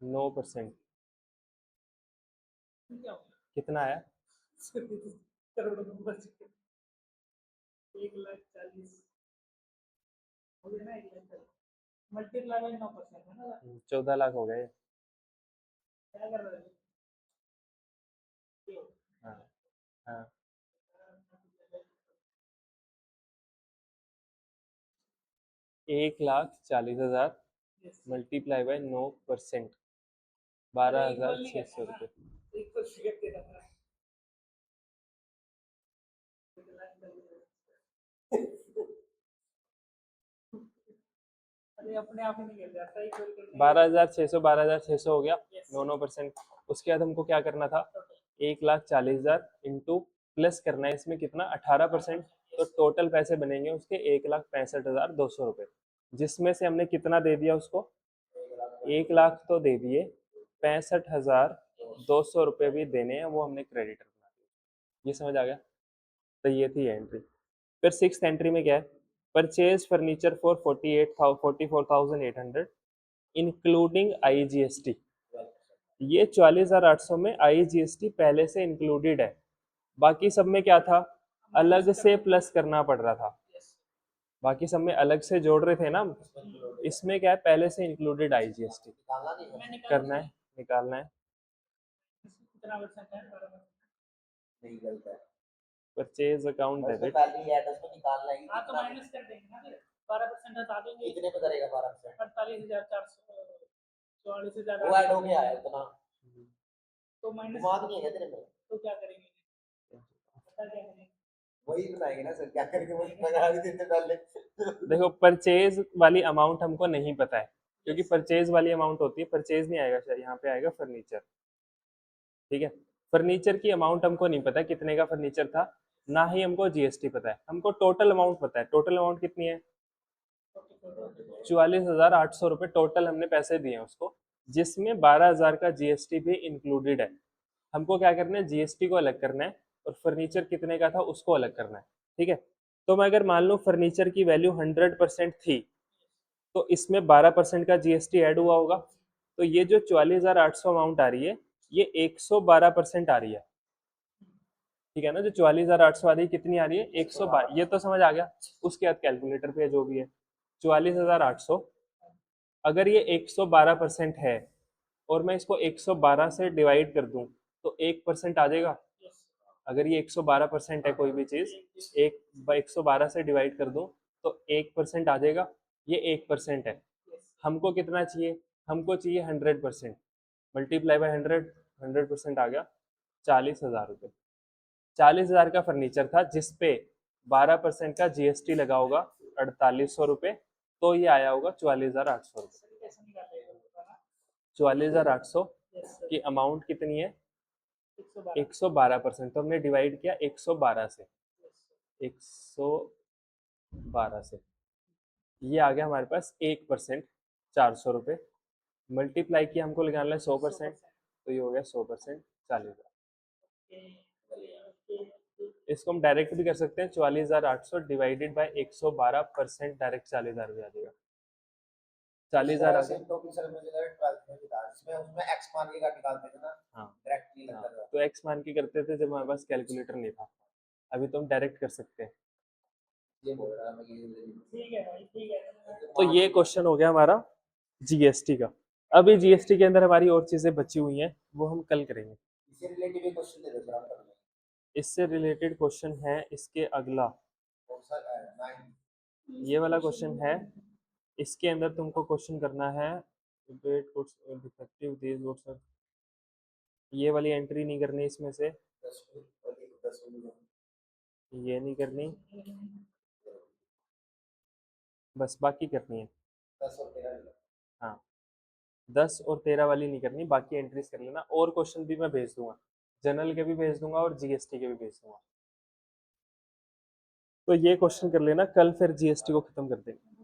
9% कितना आया? 1,40,000 हो गया ना, 1,40,000 मल्टीप्लाई बाय 9% है ना। 14 लाख हो गए। क्या कर रहे हो? हाँ हाँ। 1,40,000 Yes. मल्टीप्लाई बाय 9%, अरे इक्वल नहीं 12,600 करना रुपये। ना, इक्वल फिगर दे रहा था। अरे अपने आप ही निकल जाता है इक्वल करने के 12,600 हो गया, Yes. 9%। उसके बाद हमको क्या करना था, Total. 1,40,000 इंटू प्लस करना है इसमें कितना, 18%। तो टोटल पैसे बनेंगे उसके 1,65,200 रुपये, जिसमें से हमने कितना दे दिया उसको, 1 लाख तो दे दिए, 65,200 रुपये भी देने हैं, वो हमने क्रेडिटर बना दिया। ये समझ आ गया। तो ये थी एंट्री। फिर सिक्स एंट्री में क्या है, purchase furniture for 44,800 including IGST। ये 44,800 में IGST पहले से इंक्लूडेड है, बाकी सब में क्या था, अलग से प्लस करना पड़ रहा था। Yes. बाकी सब में अलग से जोड़ रहे थे ना, इसमें क्या है, पहले से इंक्लूडेड IGST निकालना नहीं है, मैं निकाल करना है, निकालना है। कितना परसेंट है 12%? नहीं गलत है। परचेज अकाउंट उसमें डेबिट, पहले ही ऐड उसमें निकालना ही हाँ तो कितना, माइनस कर देंगे ना फिर 12% हटा देंगे। कितने पे करेगा 12%? 48,400 44,000 वो ऐड हो गया है इतना, तो माइनस दिमाग नहीं है तेरे में। तो क्या करेंगे, पता क्या करेंगे? वही बनाएंगे ना सर, क्या करेंगे वो लगा भी देते पहले। देखो परचेज वाली अमाउंट हमको नहीं पता है, क्योंकि परचेज वाली अमाउंट होती है, परचेज नहीं आएगा शायद, यहाँ पे आएगा फर्नीचर। ठीक है, फर्नीचर की अमाउंट हमको नहीं पता है कितने का फर्नीचर था, ना ही हमको GST पता है, हमको टोटल अमाउंट पता है। टोटल अमाउंट कितनी है, 44,800 रुपये टोटल हमने पैसे दिए हैं उसको, जिसमें 12,000 का GST भी इंक्लूडेड है। हमको क्या करना है, GST को अलग करना है और फर्नीचर कितने का था उसको अलग करना है। ठीक है, तो मैं अगर मान लूँ फर्नीचर की वैल्यू 100% थी, तो इसमें 12% का GST ऐड हुआ होगा, तो ये जो 44,800 अमाउंट आ रही है, ये 112% आ रही है। ठीक है ना, जो 44,800 आ रही है कितनी आ रही है, 112। ये तो समझ आ गया। उसके बाद कैलकुलेटर पे जो भी है, 44,800 अगर ये 112% है और मैं इसको 112 से डिवाइड कर दूं तो 1% आ जाएगा। अगर ये 112% है कोई भी चीज, 112 से डिवाइड कर दूं तो 1% आ जाएगा। ये 1% है, हमको कितना चाहिए, हमको चाहिए 100%। मल्टीप्लाई बाय 100% आ गया 40,000 रुपये। 40,000 का फर्नीचर था जिसपे 12% का GST लगा होगा 4,800 रुपये, तो ये आया होगा 44,800 रुपये। कैसे निकालेगा बताना? 44,800 Yes, sir. की अमाउंट कितनी है, 112 112%, तो हमने डिवाइड किया 112 से, 112 से, ये आ गया हमारे पास 1%, 400 रुपये। मल्टीप्लाई किया, हमको निकालना है 100%, तो ये हो गया 100%, 40,000। इसको हम डायरेक्ट भी कर सकते हैं, 44,800 डिवाइडेड बाय 112%, डायरेक्ट 40,000 भी आ जाएगा। 40,000 आ गया। तो फिर सर मुझे लगा 12th में भी था, इसमें उसमें x मान के काट निकालते थे ना, हाँ डायरेक्ट नहीं हाँ, लगता था। तो एक्स मान के करते थे जब हमारे पास कैलकुलेटर नहीं था, अभी तो हम डायरेक्ट कर सकते हैं। ये बोल रहा मैं कि ठीक है भाई, ठीक है। तो ये क्वेश्चन हो गया हमारा GST का। अभी GST के अंदर हमारी और चीजें बची हुई हैं, वो हम कल करेंगे। इससे रिलेटेड भी क्वेश्चन दे दो सर आप कर लेंगे। इससे रिलेटेड क्वेश्चन है इसके अगला, और सर 9 ये वाला क्वेश्चन है, इसके अंदर तुमको क्वेश्चन करना है, wait defective these goods are, ये वाली एंट्री नहीं करनी इसमें से, 10 और 10 ये नहीं करनी, बस बाकी करनी है। 10 और 13 हाँ, 10 और 13 वाली नहीं करनी, बाकी एंट्रीज कर लेना। और क्वेश्चन भी मैं भेज दूंगा, जनरल के भी भेज दूंगा और GST के भी भेज दूंगा। तो ये क्वेश्चन कर लेना, कल फिर GST को खत्म कर देंगे।